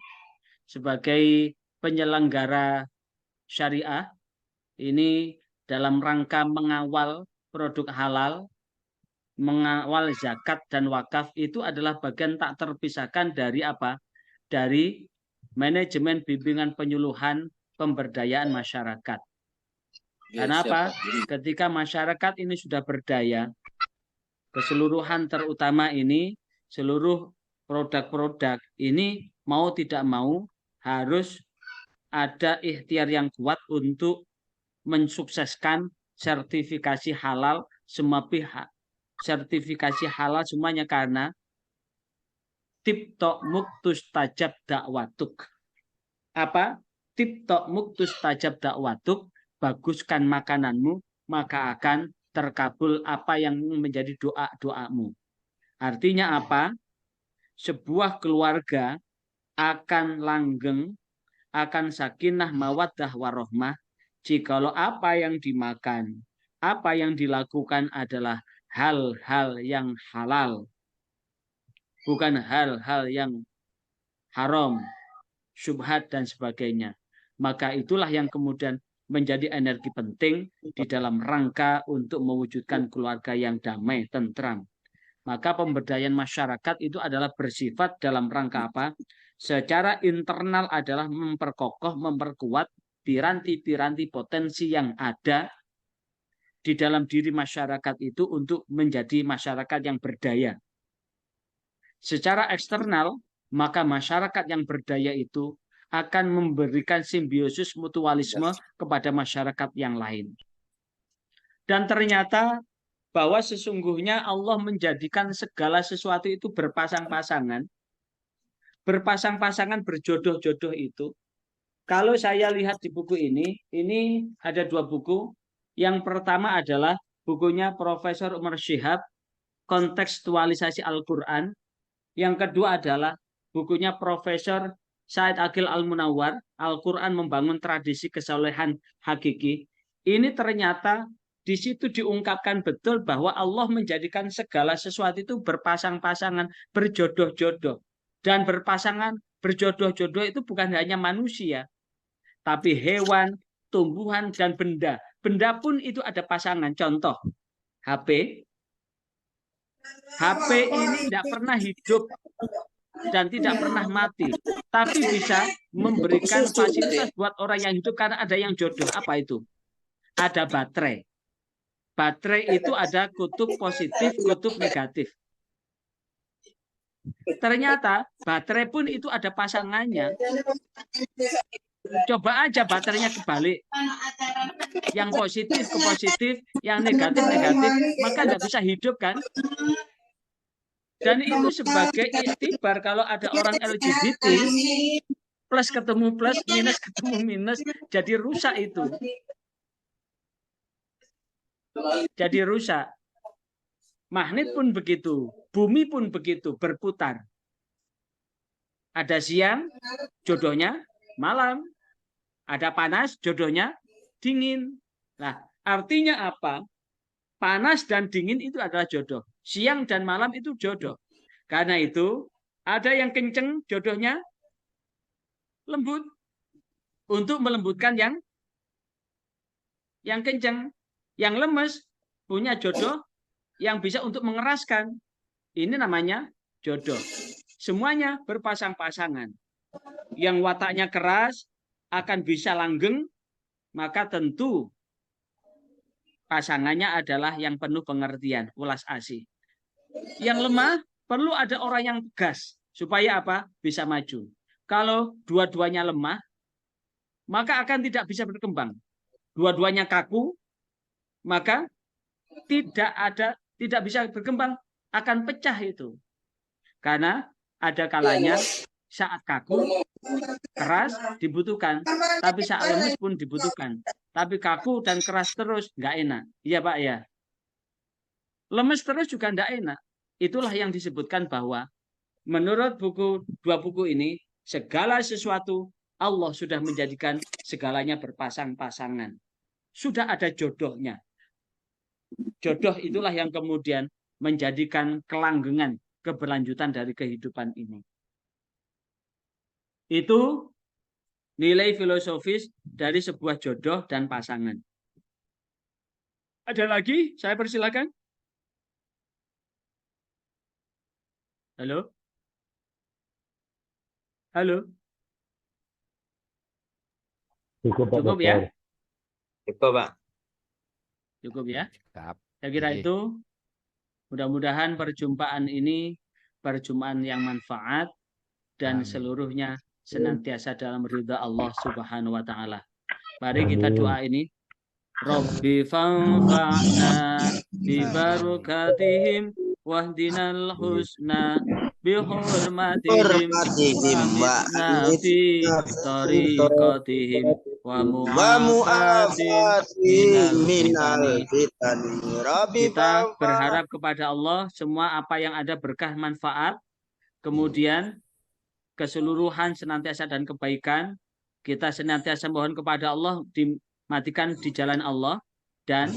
sebagai penyelenggara syariah, ini dalam rangka mengawal produk halal, mengawal zakat dan wakaf, itu adalah bagian tak terpisahkan dari apa? Dari manajemen bimbingan penyuluhan pemberdayaan masyarakat. Karena apa? Ketika masyarakat ini sudah berdaya, keseluruhan terutama ini, seluruh produk-produk ini mau tidak mau harus ada ikhtiar yang kuat untuk mensukseskan sertifikasi halal semua pihak. Sertifikasi halal semuanya karena tibtok muktus tajab dakwatuk. Apa? Tibtok muktus tajab dakwatuk, baguskan makananmu, maka akan terkabul apa yang menjadi doa-doamu. Artinya apa? Sebuah keluarga akan langgeng, akan sakinah, mawaddah, warahmah, jikalau apa yang dimakan, apa yang dilakukan adalah hal-hal yang halal, bukan hal-hal yang haram, syubhat dan sebagainya. Maka itulah yang kemudian menjadi energi penting di dalam rangka untuk mewujudkan keluarga yang damai, tentram. Maka pemberdayaan masyarakat itu adalah bersifat dalam rangka apa? Secara internal adalah memperkokoh, memperkuat piranti-piranti potensi yang ada di dalam diri masyarakat itu untuk menjadi masyarakat yang berdaya. Secara eksternal, maka masyarakat yang berdaya itu akan memberikan simbiosis mutualisme kepada masyarakat yang lain. Dan ternyata bahwa sesungguhnya Allah menjadikan segala sesuatu itu berpasang-pasangan. Berpasang-pasangan, berjodoh-jodoh itu. Kalau saya lihat di buku ini ada dua buku. Yang pertama adalah bukunya Profesor Umar Shihab, Kontekstualisasi Al-Quran. Yang kedua adalah bukunya Profesor Said Aqil Al-Munawwar, Al-Quran Membangun Tradisi Kesolehan Hakiki. Ini ternyata di situ diungkapkan betul bahwa Allah menjadikan segala sesuatu itu berpasang-pasangan, berjodoh-jodoh. Dan berpasangan, berjodoh-jodoh itu bukan hanya manusia, tapi hewan, tumbuhan, dan benda. Benda pun itu ada pasangan. Contoh, HP. HP ini tidak pernah hidup dan tidak pernah mati, tapi bisa memberikan fasilitas buat orang yang hidup karena ada yang jodoh. Apa itu? Ada baterai. Baterai itu ada kutub positif, kutub negatif. Ternyata baterai pun itu ada pasangannya. Coba aja baterainya kebalik. Yang positif ke positif, yang negatif negatif, maka tidak bisa hidup kan? Dan itu sebagai iktibar kalau ada orang LGBT, plus ketemu plus, minus ketemu minus, jadi rusak itu. Jadi rusak. Magnet pun begitu, bumi pun begitu, berputar. Ada siang, jodohnya malam. Ada panas, jodohnya dingin. Nah, artinya apa? Panas dan dingin itu adalah jodoh. Siang dan malam itu jodoh. Karena itu, ada yang kenceng, jodohnya lembut. Untuk melembutkan yang kenceng. Yang lemes, punya jodoh yang bisa untuk mengeraskan. Ini namanya jodoh. Semuanya berpasang-pasangan. Yang wataknya keras akan bisa langgeng maka tentu pasangannya adalah yang penuh pengertian, welas asih. Yang lemah perlu ada orang yang tegas supaya apa? Bisa maju. Kalau dua-duanya lemah, maka akan tidak bisa berkembang. Dua-duanya kaku, maka tidak bisa berkembang, akan pecah itu. Karena ada kalanya saat kaku, keras dibutuhkan, tapi saat lemes pun dibutuhkan. Tapi kaku dan keras terus nggak enak. Iya Pak ya. Lemes terus juga nggak enak. Itulah yang disebutkan bahwa menurut dua buku ini, segala sesuatu Allah sudah menjadikan segalanya berpasang-pasangan. Sudah ada jodohnya. Jodoh itulah yang kemudian menjadikan kelanggengan keberlanjutan dari kehidupan ini. Itu nilai filosofis dari sebuah jodoh dan pasangan. Ada lagi? Saya persilakan. Halo? Halo? Cukup ya? Cukup, Pak. Cukup ya? Siap. Saya kira Oke. itu mudah-mudahan perjumpaan ini perjumpaan yang manfaat dan Amin. seluruhnya senantiasa dalam ridha Allah Subhanahu wa taala. Mari kita doa ini. Rabbi fanfa'na bi barakatihim wahdinal husna bi hurmatihim wa amitna fi tariqatihim wa mu'afatin minal fitani. Kita berharap kepada Allah semua apa yang ada berkah manfaat, kemudian keseluruhan senantiasa dan kebaikan, kita senantiasa mohon kepada Allah dimatikan di jalan Allah, dan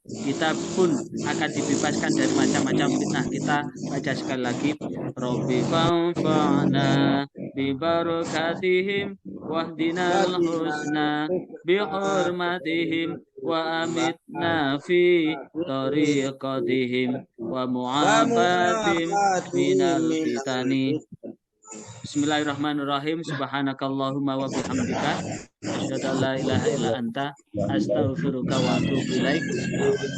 kita pun akan dibebaskan dari macam-macam fitnah. Kita baca sekali lagi. Rabbi fanfa'na bi barakatihim wahdinal husna bi hurmatihim wa amitna fi tariqatihim wa mu'afatim minal fitani. Bismillahirrahmanirrahim. Subhanakallahumma wa bihamdika asyhadu an la ilaha illa anta astaghfiruka wa atubu ilaik.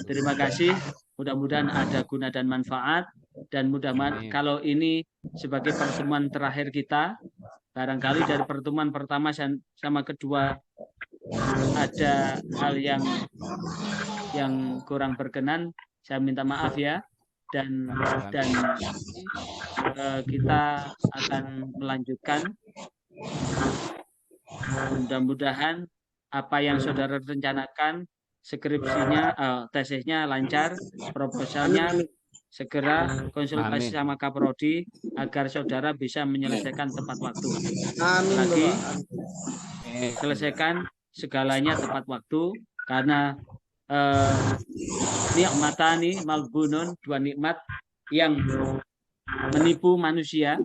Terima kasih. Mudah-mudahan ada guna dan manfaat, dan mudah-mudahan kalau ini sebagai pertemuan terakhir kita, barangkali dari pertemuan pertama sama kedua ada hal yang kurang berkenan, saya minta maaf ya. Dan kita akan melanjutkan. Mudah-mudahan apa yang saudara rencanakan, skripsinya, tesisnya lancar, proposalnya segera konsultasi sama Kaprodi agar saudara bisa menyelesaikan tepat waktu. Lagi selesaikan segalanya tepat waktu, karena nikmatani malbunun, dua nikmat yang menipu manusia.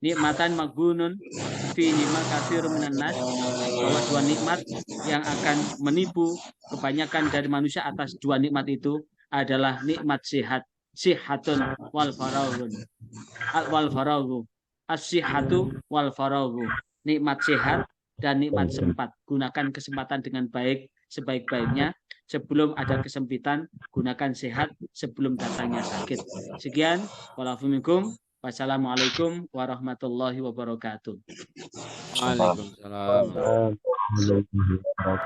Nikmatan maghbunun fi nikmat kafir minan nas, bahwa dua nikmat yang akan menipu kebanyakan dari manusia atas dua nikmat itu adalah nikmat sehat, sihatun wal faraghun. Wal faraghu. As-sihatu wal faraghu. Nikmat sehat dan nikmat sempat. Gunakan kesempatan dengan baik sebaik-baiknya. Sebelum ada kesempitan, gunakan sehat sebelum datangnya sakit. Sekian, walafumikum. Wassalamualaikum warahmatullahi wabarakatuh. Waalaikumsalam.